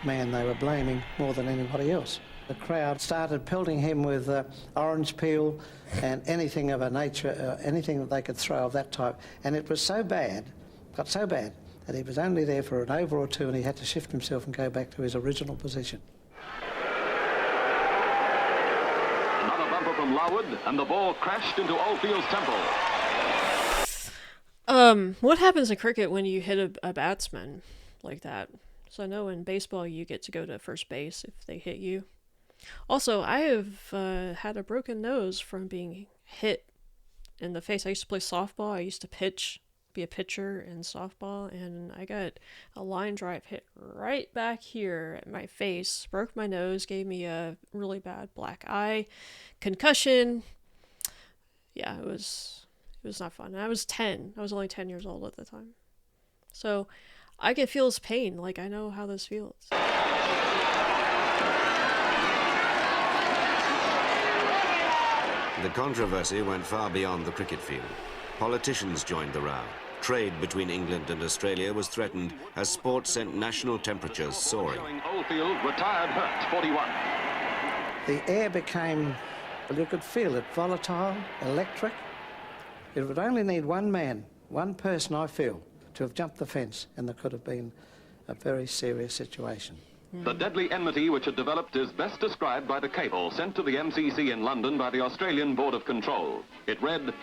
man they were blaming more than anybody else. The crowd started pelting him with orange peel and anything of a nature, anything that they could throw of that type. And it was so bad, got so bad, that he was only there for an over or two and he had to shift himself and go back to his original position. Another bumper from Larwood, and the ball crashed into Oldfield's temple. What happens in cricket when you hit a batsman like that? So I know in baseball you get to go to first base if they hit you. Also, I have had a broken nose from being hit in the face. I used to play softball. I used to be a pitcher in softball, and I got a line drive hit right back here at my face, broke my nose, gave me a really bad black eye, concussion. Yeah, it was not fun. And I was 10. I was only 10 years old at the time. So I can feel his pain. Like, I know how this feels. The controversy went far beyond the cricket field. Politicians joined the row. Trade between England and Australia was threatened as sport sent national temperatures soaring. Oldfield retired hurt, 41. The air became, well, you could feel it, volatile, electric. It would only need one man, one person, I feel, to have jumped the fence, and there could have been a very serious situation. The deadly enmity which had developed is best described by the cable sent to the MCC in London by the Australian Board of Control. It read,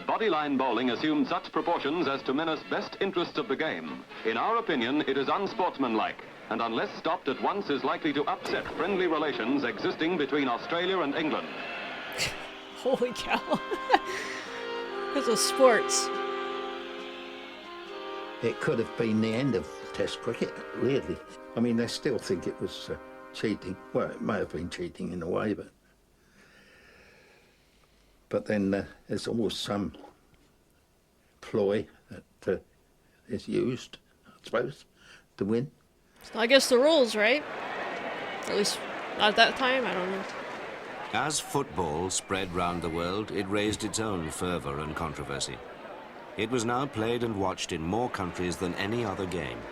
"Bodyline bowling assumed such proportions as to menace best interests of the game. In our opinion, it is unsportsmanlike, and unless stopped at once is likely to upset friendly relations existing between Australia and England." Holy cow. Because of sports. It could have been the end of Test cricket, really. I mean, they still think it was cheating. Well, it may have been cheating in a way, but then there's always some ploy that is used, I suppose, to win. I guess the rules, right? At least not at that time, I don't know. As football spread round the world, it raised its own fervour and controversy. It was now played and watched in more countries than any other game.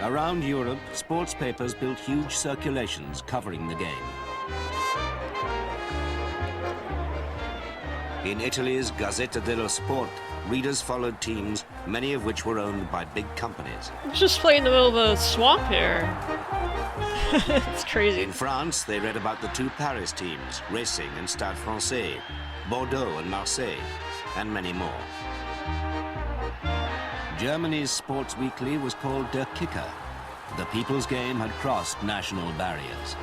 Around Europe, sports papers built huge circulations covering the game. In Italy's Gazzetta dello Sport, readers followed teams, many of which were owned by big companies. I'm just playing in the middle of a swamp here. It's crazy. In France, they read about the two Paris teams, Racing and Stade Francais, Bordeaux and Marseille, and many more. Germany's sports weekly was called Der Kicker. The people's game had crossed national barriers.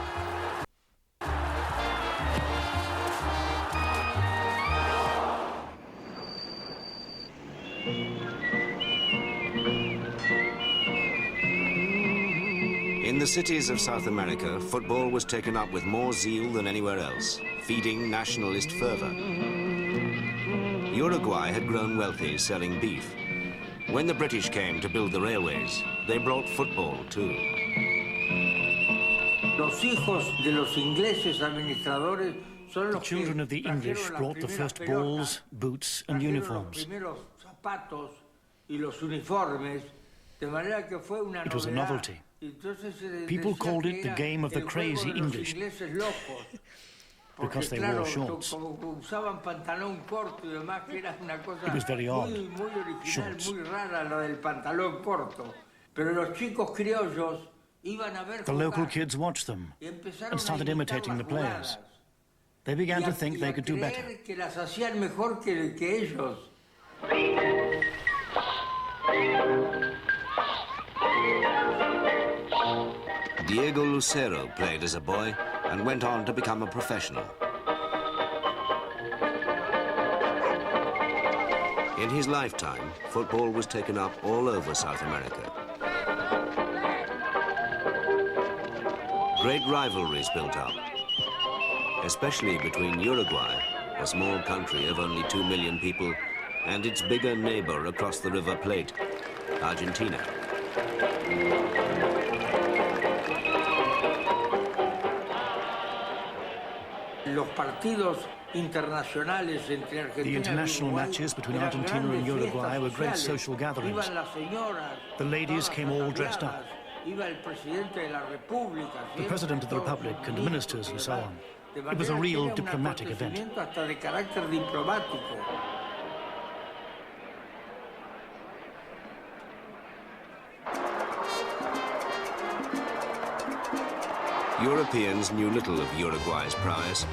In the cities of South America, football was taken up with more zeal than anywhere else, feeding nationalist fervour. Uruguay had grown wealthy selling beef. When the British came to build the railways, they brought football too. The children of the English brought the first balls, boots and uniforms. It was a novelty. People called it the game of the crazy English because they wore shorts. It was very odd, shorts. The local kids watched them and started imitating the players. They began to think they could do better. Diego Lucero played as a boy and went on to become a professional. In his lifetime, football was taken up all over South America. Great rivalries built up. especially between Uruguay, a small country of only 2 million people, and its bigger neighbor across the River Plate, Argentina. The international matches between Argentina and Uruguay were great social gatherings. The ladies came all dressed up. The President of the Republic and ministers and so on. It was a real diplomatic event. Europeans knew little of Uruguay's prowess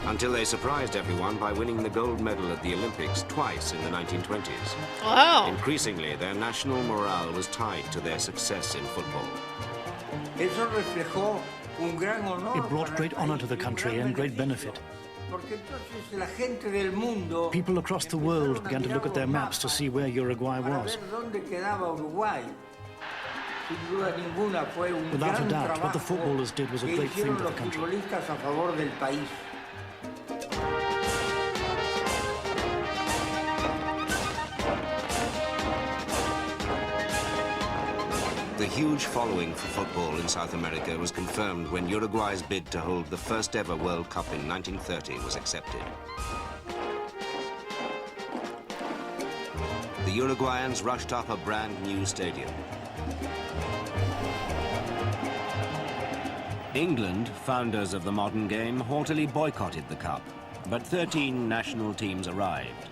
until they surprised everyone by winning the gold medal at the Olympics twice in the 1920s. Wow. Increasingly, their national morale was tied to their success in football. It brought great honor to the country and great benefit. People across the world began to look at their maps to see where Uruguay was. Without a doubt, what the footballers did was a great thing for the country. The huge following for football in South America was confirmed when Uruguay's bid to hold the first ever World Cup in 1930 was accepted. The Uruguayans rushed up a brand new stadium. England, founders of the modern game, haughtily boycotted the Cup, but 13 national teams arrived.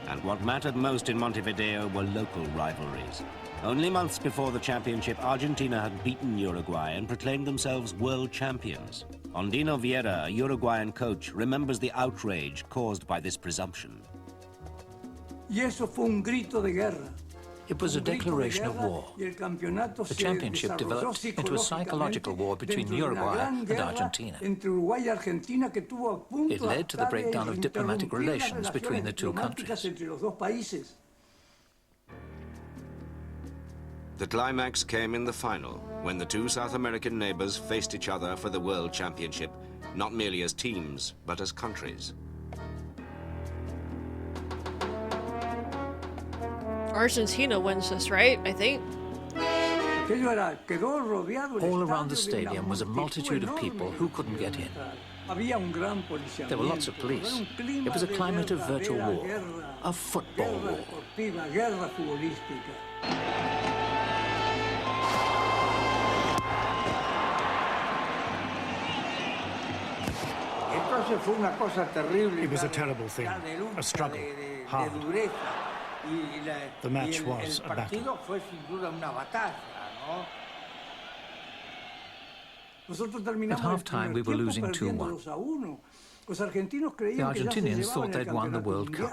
And what mattered most in Montevideo were local rivalries. Only months before the championship, Argentina had beaten Uruguay and proclaimed themselves world champions. Ondino Vieira, a Uruguayan coach, remembers the outrage caused by this presumption. It was a declaration of war. The championship developed into a psychological war between Uruguay and Argentina. It led to the breakdown of diplomatic relations between the two countries. The climax came in the final, when the two South American neighbors faced each other for the World Championship, not merely as teams, but as countries. Argentina wins this, right? I think. All around the stadium was a multitude of people who couldn't get in. There were lots of police. It was a climate of virtual war, a football war. It was a terrible thing, a struggle, hard. The match was a battle. At half-time, we were losing 2-1. The Argentinians thought they'd won the World Cup.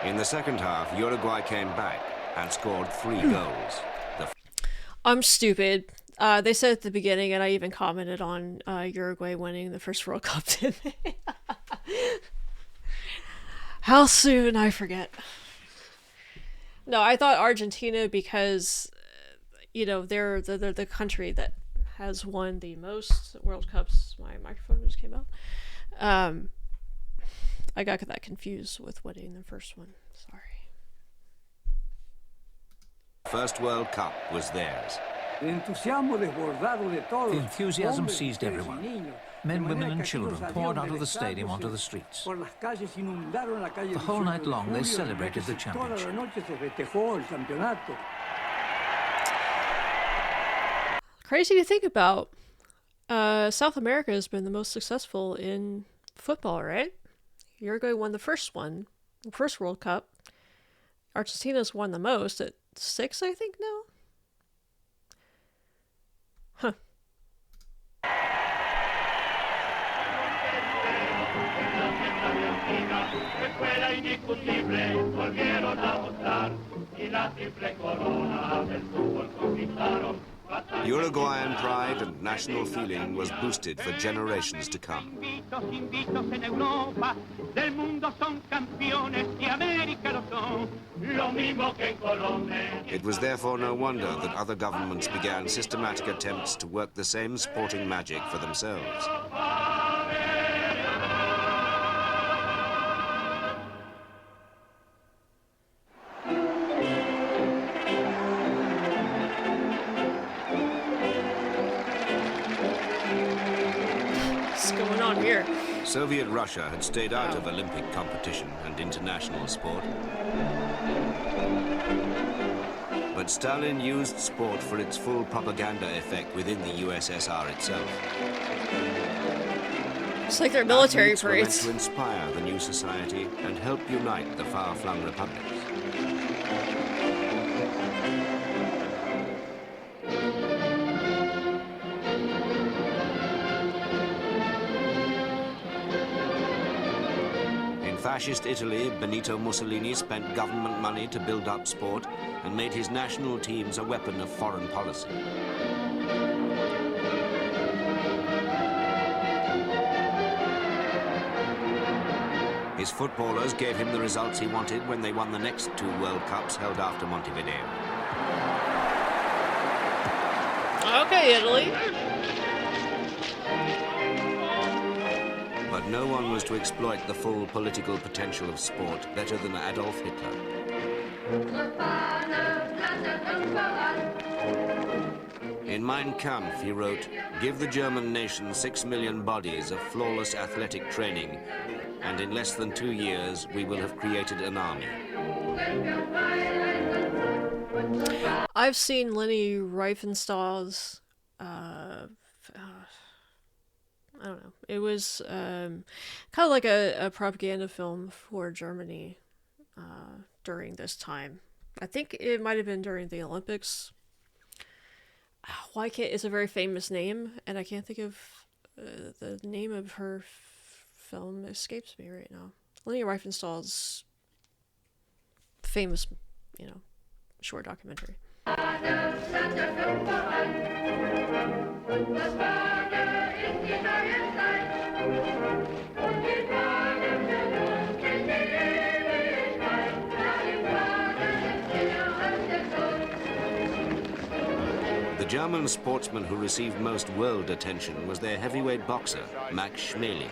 In the second half, Uruguay came back and scored 3 goals. I'm stupid. They said at the beginning, and I even commented on Uruguay winning the first World Cup, didn't they? How soon? I forget. No, I thought Argentina because, you know, they're the country that has won the most World Cups. My microphone just came out. I got that confused with winning the first one. Sorry. First World Cup was theirs. The enthusiasm seized everyone. Men, women and children poured out of the stadium onto the streets. The whole night long they celebrated the championship. Crazy to think about. South America has been the most successful in football, right? Uruguay won the first one, the first World Cup. Argentina's won the most at 6, I think, now. Huh. Uruguayan pride and national feeling was boosted for generations to come. Invitos en Europa, del mundo son campeones y América lo son, lo mismo que en Colombia. It was therefore no wonder that other governments began systematic attempts to work the same sporting magic for themselves. What's going on here? Soviet Russia had stayed out of Olympic competition and international sport. But Stalin used sport for its full propaganda effect within the USSR itself. It's like their military Athletes were meant parades. to inspire the new society and help unite the far-flung republics. In fascist Italy, Benito Mussolini spent government money to build up sport and made his national teams a weapon of foreign policy. His footballers gave him the results he wanted when they won the next 2 World Cups held after Montevideo. Okay, Italy. But no one was to exploit the full political potential of sport better than Adolf Hitler. In Mein Kampf, he wrote, "Give the German nation 6 million bodies of flawless athletic training, and in less than 2 years, we will have created an army." I've seen Leni Riefenstahl's, I don't know. It was kind of like a propaganda film for Germany during this time. I think it might have been during the Olympics. Why can't? It's a very famous name, and I can't think of the name of her film. Escapes me right now. Leni Riefenstahl's famous, short documentary. The German sportsman who received most world attention was their heavyweight boxer, Max Schmeling.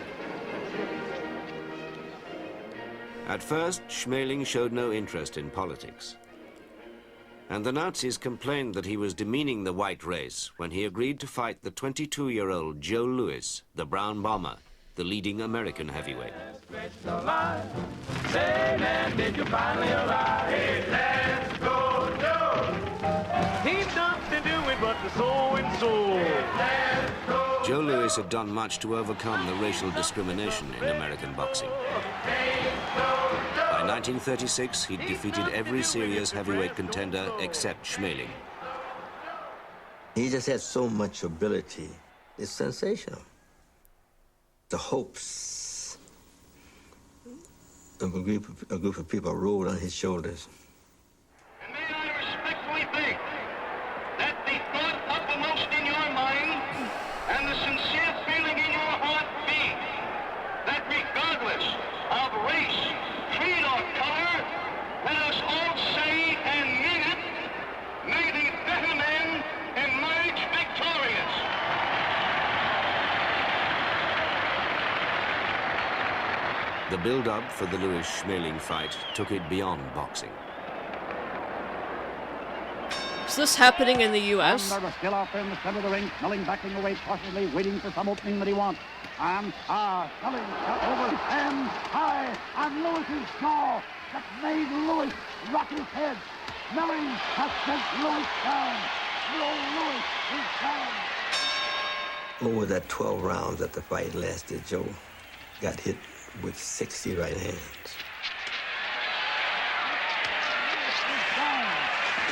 At first, Schmeling showed no interest in politics. And the Nazis complained that he was demeaning the white race when he agreed to fight the 22-year-old Joe Louis, the Brown Bomber, the leading American heavyweight. Say, man, did you finally arrive? Hey, let's go, Joe! He's nothing doing but the soul and soul. Joe Louis had done much to overcome the racial discrimination in American boxing. By 1936, he'd defeated every serious heavyweight contender except Schmeling. He just had so much ability. It's sensational. The hopes of a group of people rolled on his shoulders. And may I respectfully think that the thought uppermost in your mind and the sincere feeling in your heart be that regardless of race, creed, or color, let us all say and mean it, may the better men emerge victorious. The build-up for the Louis-Schmeling fight took it beyond boxing. Is this happening in the U.S.? Still out there in the center of the ring, Snelling backing away cautiously, waiting for some opening that he wants. And Snelling got over and high on Lewis's jaw that made Lewis rock his head. Snelling has sent Lewis down. Lewis is down. Over that 12 rounds that the fight lasted, Joe got hit with 60 right hands.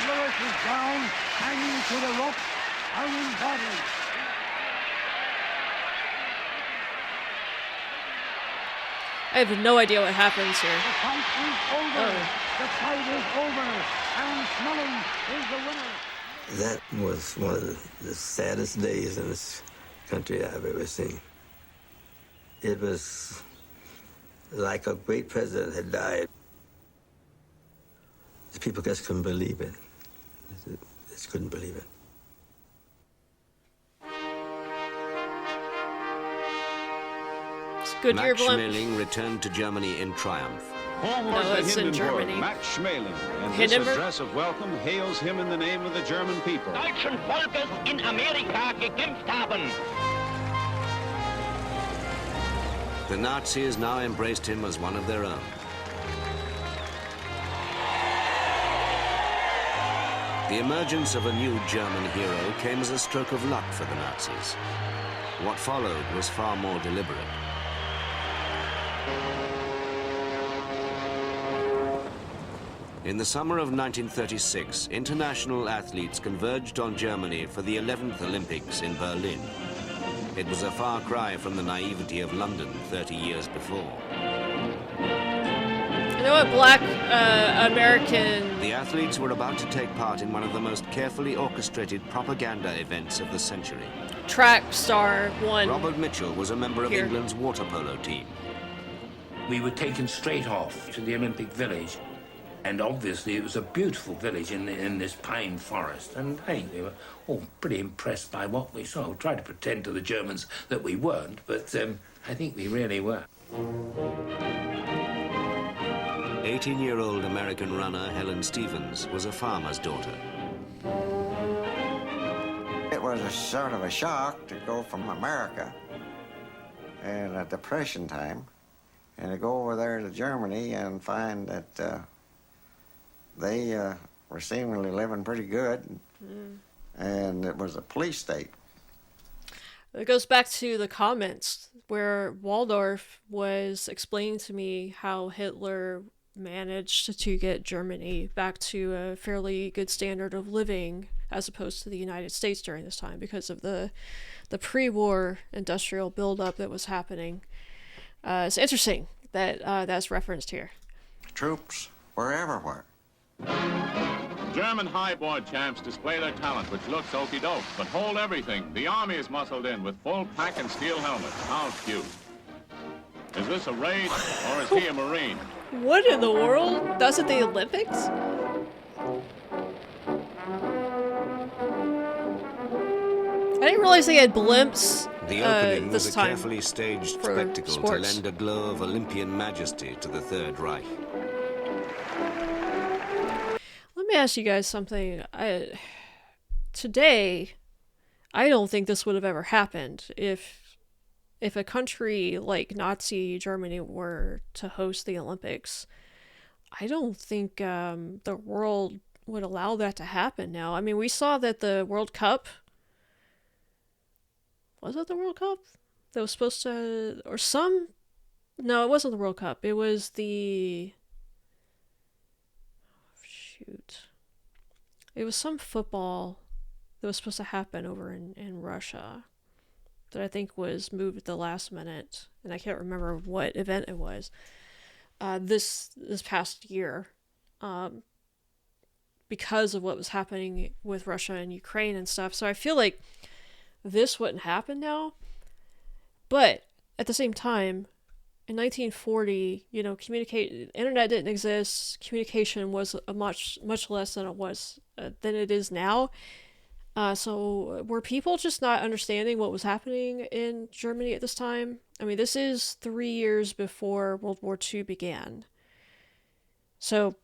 Lewis is down, hanging to the rope, hanging badly. I have no idea what happens here. The fight is over. The fight is over. And Snelling is the winner. That was one of the saddest days in this country I've ever seen. It was like a great president had died. The people just couldn't believe it. Just couldn't believe it. It's a good year, Max Blimp. Schmeling returned to Germany in triumph. No, it's in Germany. Max Schmeling, and this Hindenburg? address of welcome hails him in the name of the German people. Deutschen Volkes in Amerika gekämpft haben. The Nazis now embraced him as one of their own. The emergence of a new German hero came as a stroke of luck for the Nazis. What followed was far more deliberate. In the summer of 1936, international athletes converged on Germany for the 11th Olympics in Berlin. It was a far cry from the naivety of London 30 years before. You know what, Black American... The athletes were about to take part in one of the most carefully orchestrated propaganda events of the century. track star won. Robert Mitchell was a member of here. England's water polo team. We were taken straight off to the Olympic Village, and obviously it was a beautiful village in this pine forest, and I think we were all pretty impressed by what we saw. We tried to pretend to the Germans that we weren't, but I think we really were. 18-year-old American runner Helen Stevens was a farmer's daughter. It was a sort of a shock to go from America in a Depression time and to go over there to Germany and find that they were seemingly living pretty good, and it was a police state. It goes back to the comments where Waldorf was explaining to me how Hitler managed to get Germany back to a fairly good standard of living as opposed to the United States during this time because of the pre-war industrial buildup that was happening. It's interesting that that's referenced here. Troops were everywhere. German highboard champs display their talent, which looks okey-doke, but hold everything. The army is muscled in with full pack and steel helmets. How cute. Is this a raid, or is he a Marine? What in the world? That's at the Olympics? I didn't realize they had blimps The opening this was a time carefully staged for spectacle sports. to lend a glow of Olympian majesty to the Third Reich. Let me ask you guys something. Today, I don't think this would have ever happened if a country like Nazi Germany were to host the Olympics. I don't think the world would allow that to happen now. I mean, we saw that the World Cup... Was it the World Cup? That was supposed to... Or some... No, it wasn't the World Cup. It was the... Shoot. It was some football that was supposed to happen over in Russia that I think was moved at the last minute, and I can't remember what event it was. This past year, because of what was happening with Russia and Ukraine and stuff. So I feel like this wouldn't happen now. But at the same time, in 1940, internet didn't exist. Communication was a much less than it is now. So were people just not understanding what was happening in Germany at this time? I mean, this is 3 years before World War II began. So,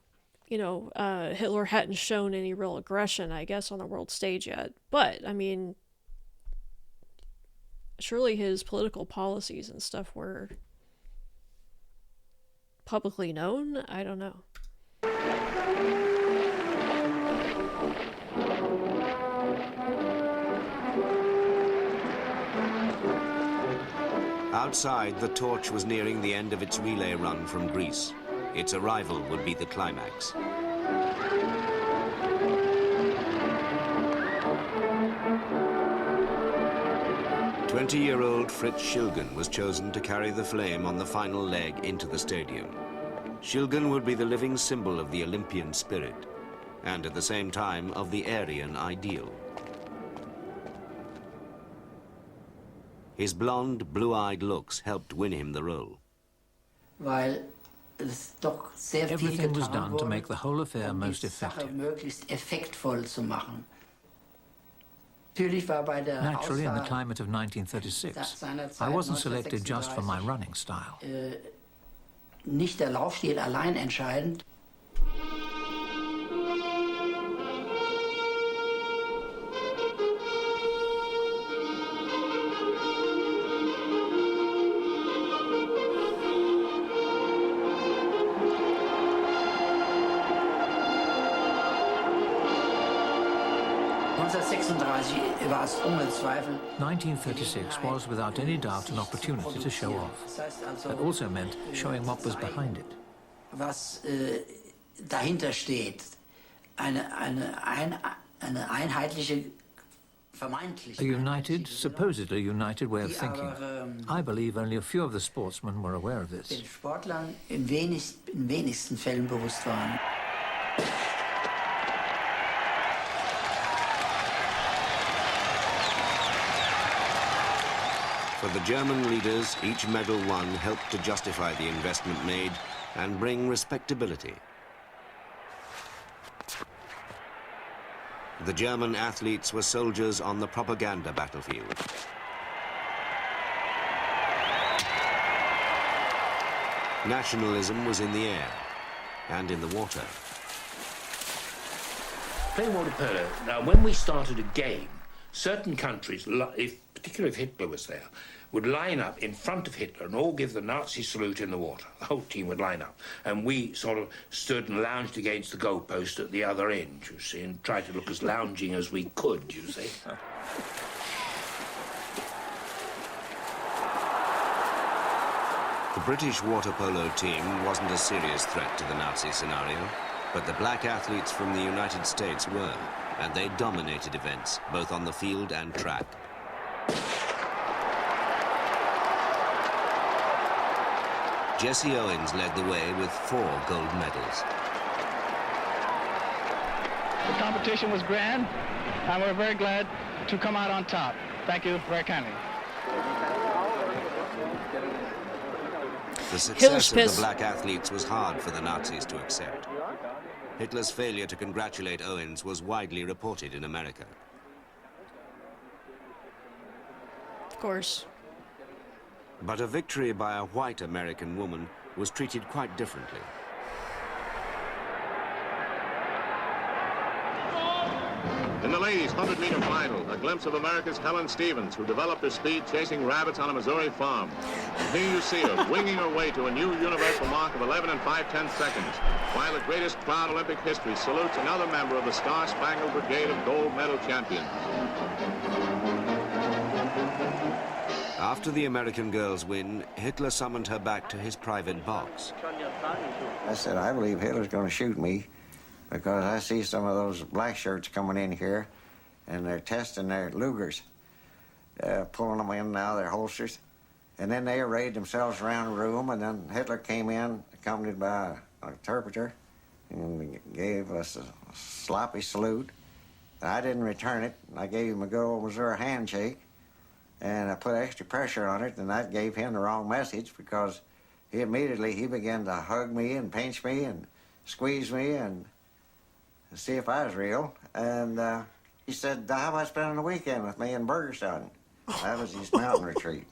Hitler hadn't shown any real aggression, I guess, on the world stage yet. But, I mean, surely his political policies and stuff were publicly known? I don't know. Outside, the torch was nearing the end of its relay run from Greece. Its arrival would be the climax. "20-year-old Fritz Schilgen was chosen to carry the flame on the final leg into the stadium. Schilgen would be the living symbol of the Olympian spirit. and at the same time of the Aryan ideal. His blonde, blue-eyed looks helped win him the role. Everything was done to make the whole affair most effective. Naturally, in the climate of 1936, I wasn't selected just for my running style. Nicht der Laufstil allein entscheidend. War es ohne Zweifel. 1936 was without any doubt an opportunity to show off. That also meant showing what was behind it. Was dahinter steht. Eine einheitliche, vermeintliche. A united, supposedly united way of thinking. I believe only a few of the sportsmen were aware of this. Den Sportlern in wenigsten Fällen bewusst waren. For the German leaders, each medal won helped to justify the investment made and bring respectability. The German athletes were soldiers on the propaganda battlefield. Nationalism was in the air and in the water. Playing water polo, now when we started a game, certain countries, particularly if Hitler was there, would line up in front of Hitler and all give the Nazi salute in the water. The whole team would line up. And we sort of stood and lounged against the goalpost at the other end, you see, and tried to look as lounging as we could, you see. The British water polo team wasn't a serious threat to the Nazi scenario, but the black athletes from the United States were, and they dominated events, both on the field and track. Jesse Owens led the way with 4 gold medals. The competition was grand, and we're very glad to come out on top. Thank you very kindly. The success of the black athletes was hard for the Nazis to accept. Hitler's failure to congratulate Owens was widely reported in America. Of course. But a victory by a white American woman was treated quite differently. In the ladies' 100-meter final, a glimpse of America's Helen Stevens, who developed her speed chasing rabbits on a Missouri farm. And here you see her winging her way to a new universal mark of 11 5/10 seconds, while the greatest crowd in Olympic history salutes another member of the Star-Spangled Brigade of gold medal champions. After the American girls' win, Hitler summoned her back to his private box. I said, I believe Hitler's going to shoot me because I see some of those black shirts coming in here and they're testing their Lugers, pulling them in now, their holsters. And then they arrayed themselves around the room, and then Hitler came in, accompanied by an interpreter, and gave us a sloppy salute. I didn't return it. I gave him a good old Missouri handshake. And I put extra pressure on it, and that gave him the wrong message because he immediately began to hug me and pinch me and squeeze me and see if I was real. And he said, how about spending the weekend with me in Burgerstown? That was his mountain retreat.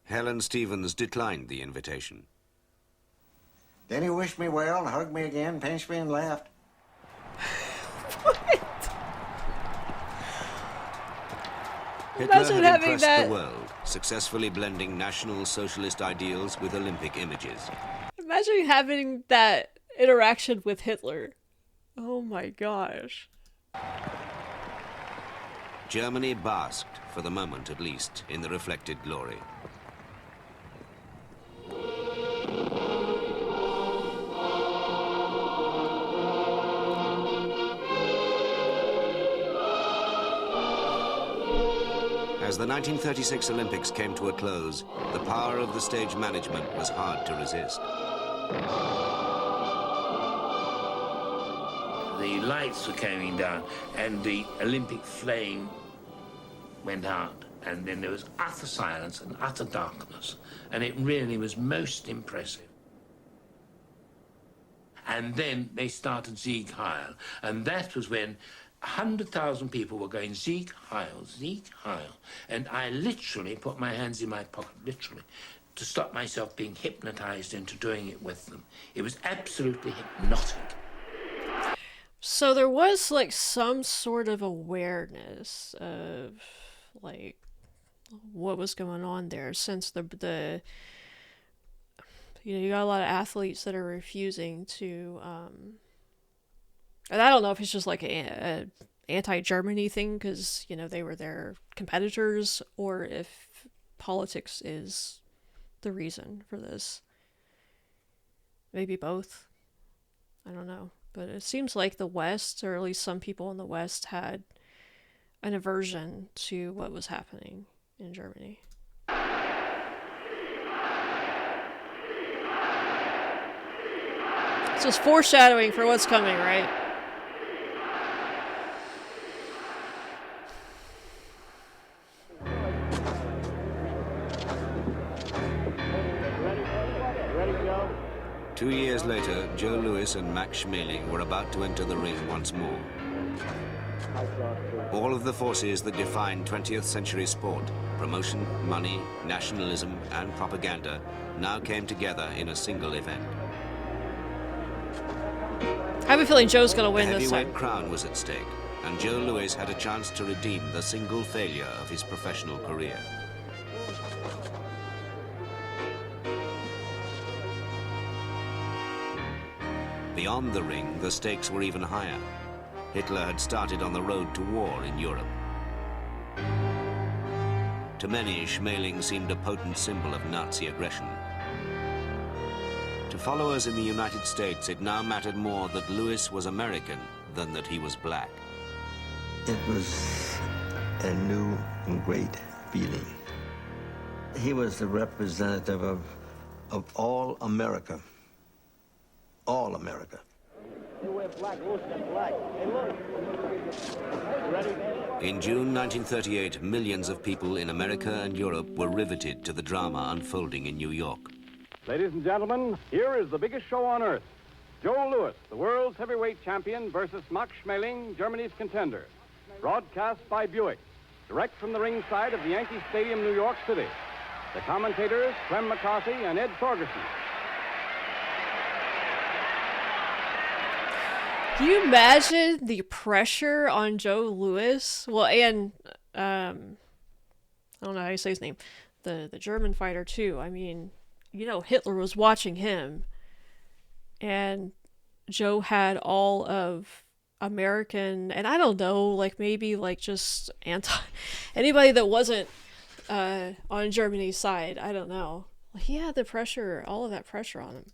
Helen Stevens declined the invitation. Then he wished me well and hugged me again, pinched me and laughed. Hitler had impressed the world, successfully blending National Socialist ideals with Olympic images. Imagine having that interaction with Hitler. Oh my gosh. Germany basked, for the moment at least, in the reflected glory. As the 1936 Olympics came to a close, the power of the stage management was hard to resist. the lights were coming down, and the Olympic flame went out, and then there was utter silence and utter darkness, and it really was most impressive. And then they started Sieg Heil, and that was when 100,000 people were going Sieg Heil, Sieg Heil, and I literally put my hands in my pocket, literally, to stop myself being hypnotized into doing it with them. It was absolutely hypnotic. So there was like some sort of awareness of like what was going on there, since the you got a lot of athletes that are refusing to and I don't know if it's just like a anti-Germany thing because they were their competitors, or if politics is the reason for this. Maybe both. I don't know. But it seems like the West, or at least some people in the West, had an aversion to what was happening in Germany. It's just foreshadowing for what's coming, right? Ready to go? 2 years later, Joe Louis and Max Schmeling were about to enter the ring once more. All of the forces that define 20th century sport, promotion, money, nationalism, and propaganda, now came together in a single event. I have a feeling Joe's going to win the this time. heavyweight crown was at stake, and Joe Louis had a chance to redeem the single failure of his professional career. Beyond the ring, the stakes were even higher. Hitler had started on the road to war in Europe. To many, Schmeling seemed a potent symbol of Nazi aggression. To followers in the United States, it now mattered more that Louis was American than that he was black. It was a new and great feeling. He was the representative of all America. All America. In June 1938, millions of people in America and Europe were riveted to the drama unfolding in New York. Ladies and gentlemen, here is the biggest show on earth. Joe Louis, the world's heavyweight champion, versus Max Schmeling, Germany's contender. Broadcast by Buick, direct from the ringside of the Yankee Stadium, New York City. The commentators, Clem McCarthy and Ed Torgerson. Can you imagine the pressure on Joe Louis? Well, and I don't know how you say his name, the German fighter too. I mean, Hitler was watching him, and Joe had all of American, and I don't know, like maybe like just anybody that wasn't on Germany's side. I don't know. He had the pressure, all of that pressure on him.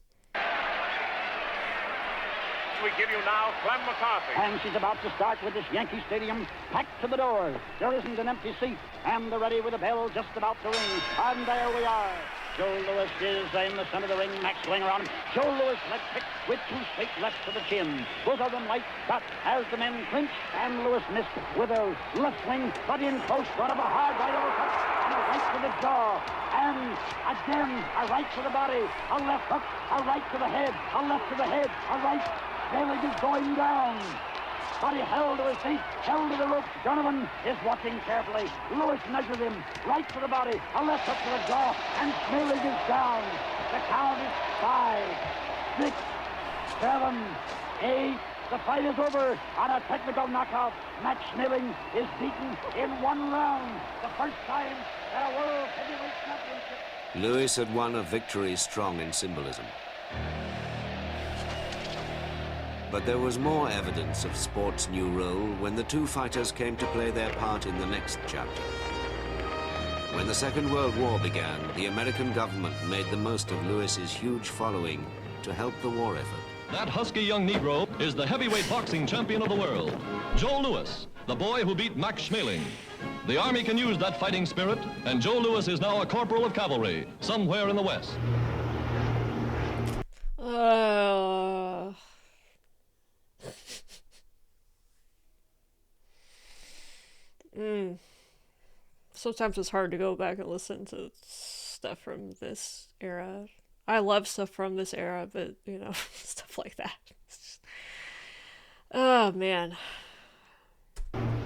We give you now Clem McCarthy. And she's about to start with this Yankee Stadium packed to the doors. There isn't an empty seat, and they're ready with the bell just about to ring. And there we are. Joe Louis is in the center of the ring. Max going around him. Joe Louis left kick with two straight lefts to the chin. Both of them right, but as the men clinch, and Louis missed with a left swing, but in close, got him a hard right overcut, and a right to the jaw. And again, a right to the body, a left hook, a right to the head, a left to the head, a right. Bailey is going down. But he held to his feet, held to the rope. Donovan is watching carefully. Louis measured him right to the body, a left hook to the jaw, and Schmeling is down. The count is 5, 6, 7, 8. The fight is over on a technical knockout. Max Schmeling is beaten in one round. The first time that a world heavyweight championship. Louis had won a victory strong in symbolism. But there was more evidence of sport's new role when the two fighters came to play their part in the next chapter. When the Second World War began, the American government made the most of Louis's huge following to help the war effort. That husky young Negro is the heavyweight boxing champion of the world, Joe Louis, the boy who beat Max Schmeling. The Army can use that fighting spirit, and Joe Louis is now a corporal of cavalry somewhere in the West. Sometimes it's hard to go back and listen to stuff from this era. I love stuff from this era, but, stuff like that. Oh, man.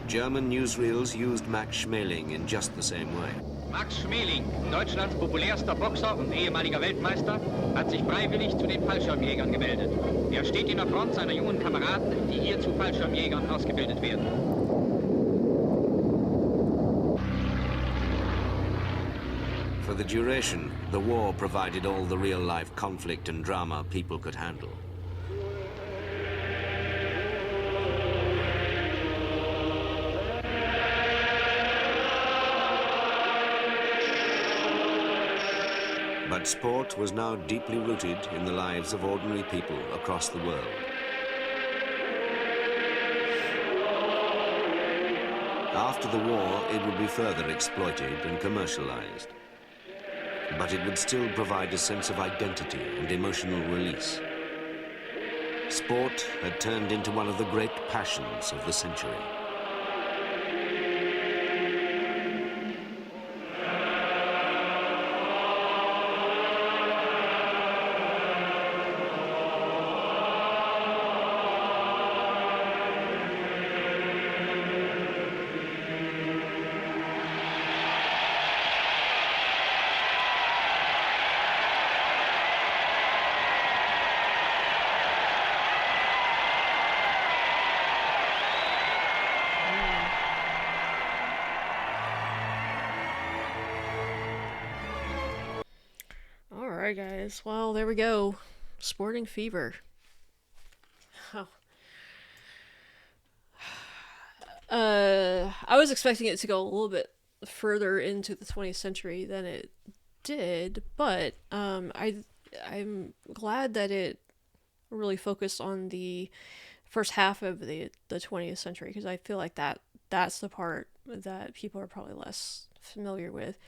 German newsreels used Max Schmeling in just the same way. Max Schmeling, Deutschlands populärster Boxer und ehemaliger Weltmeister, hat sich freiwillig zu den Fallschirmjägern gemeldet. Er steht in der Front seiner jungen Kameraden, die hier zu Fallschirmjägern ausgebildet werden. For the duration, the war provided all the real-life conflict and drama people could handle. But sport was now deeply rooted in the lives of ordinary people across the world. After the war, it would be further exploited and commercialized. But it would still provide a sense of identity and emotional release. Sport had turned into one of the great passions of the century. Alright, guys. Well, there we go. Sporting fever. Oh. I was expecting it to go a little bit further into the 20th century than it did, but I'm glad that it really focused on the first half of the 20th century, because I feel like that's the part that people are probably less familiar with.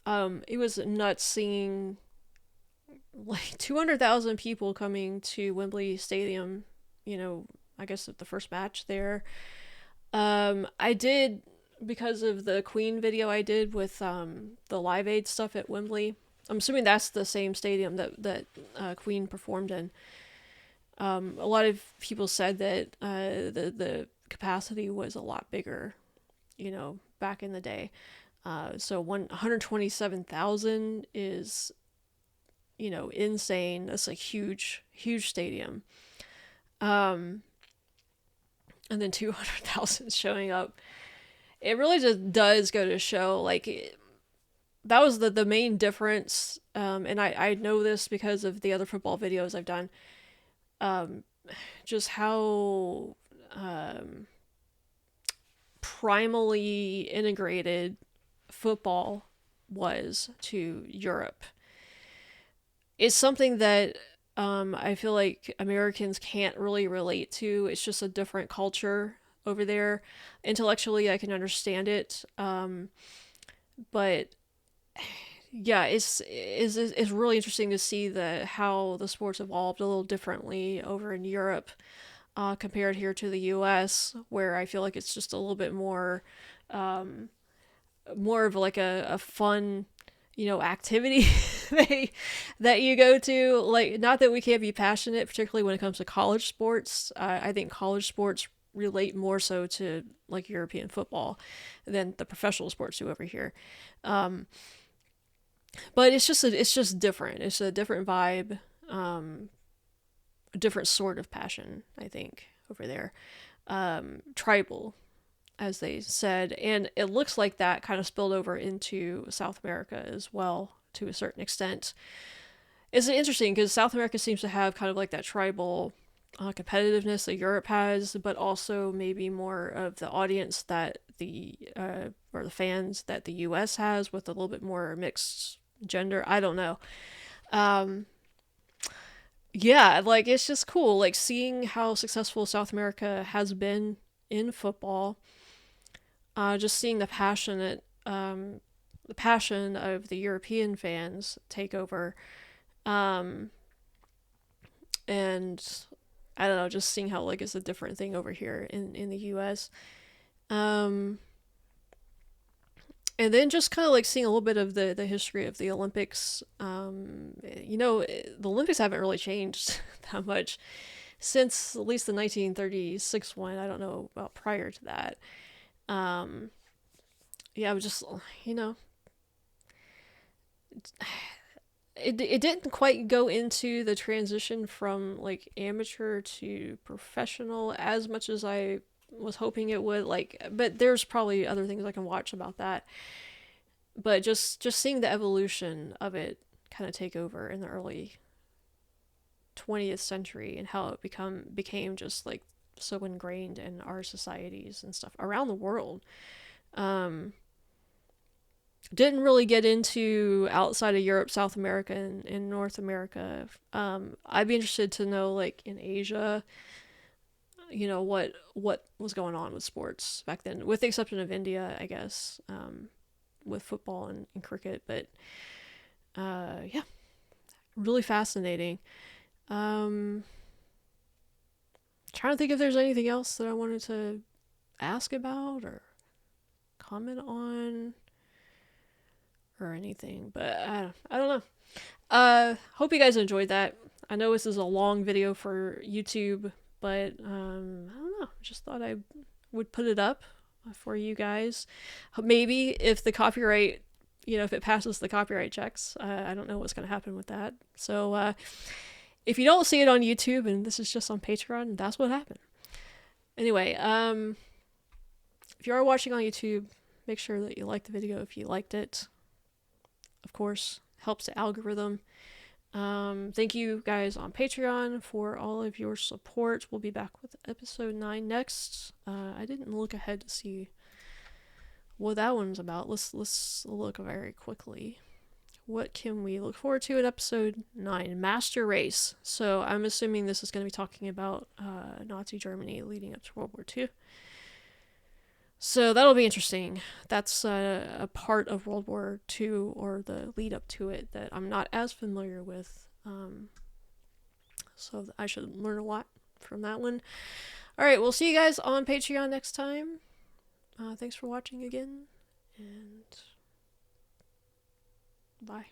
It was nuts seeing like 200,000 people coming to Wembley Stadium, I guess at the first match there. I did, because of the Queen video I did with the Live Aid stuff at Wembley. I'm assuming that's the same stadium that Queen performed in. A lot of people said that the capacity was a lot bigger, back in the day. So 127,000 is, insane. That's a huge, huge stadium. And then 200,000 showing up. It really just does go to show, that was the main difference. And I know this because of the other football videos I've done. Just how primally integrated football was to Europe. It's something that I feel like Americans can't really relate to. It's just a different culture over there. Intellectually, I can understand it, but yeah, it's really interesting to see how the sports evolved a little differently over in Europe compared here to the U.S., where I feel like it's just a little bit more of like a fun, activity that you go to. Like, not that we can't be passionate, particularly when it comes to college sports. I think college sports relate more so to like European football than the professional sports do over here. But it's just different. It's a different vibe, a different sort of passion, I think, over there. Tribal, as they said, and it looks like that kind of spilled over into South America as well, to a certain extent. It's interesting because South America seems to have kind of like that tribal competitiveness that Europe has, but also maybe more of the audience that or the fans that the US has, with a little bit more mixed gender. I don't know. Yeah, like, it's just cool, like, seeing how successful South America has been in football. Just seeing the passion of the European fans take over. And I don't know, just seeing how, like, it's a different thing over here in the US. And then just kind of like seeing a little bit of the history of the Olympics. The Olympics haven't really changed that much since at least the 1936 one. I don't know about prior to that. Yeah, I was just, it didn't quite go into the transition from like amateur to professional as much as I was hoping it would. But there's probably other things I can watch about that. But just seeing the evolution of it kind of take over in the early 20th century and how it became just like so ingrained in our societies and stuff around the world. Didn't really get into outside of Europe, South America, and North America. I'd be interested to know, like, in Asia, what was going on with sports back then, with the exception of India, I guess, with football and cricket. But yeah, really fascinating. Trying to think if there's anything else that I wanted to ask about or comment on or anything, but I don't know. Hope you guys enjoyed that. I know this is a long video for YouTube, but I don't know. Just thought I would put it up for you guys. Maybe if the copyright, if it passes the copyright checks, I don't know what's going to happen with that. So if you don't see it on YouTube and this is just on Patreon, that's what happened. Anyway, if you are watching on YouTube, make sure that you like the video if you liked it. Of course, helps the algorithm. Thank you guys on Patreon for all of your support. We'll be back with episode 9 next. I didn't look ahead to see what that one's about. Let's look very quickly. What can we look forward to in episode 9? Master Race. So I'm assuming this is going to be talking about Nazi Germany leading up to World War II. So that'll be interesting. That's a part of World War II, or the lead up to it, that I'm not as familiar with. So I should learn a lot from that one. Alright, we'll see you guys on Patreon next time. Thanks for watching again, and bye.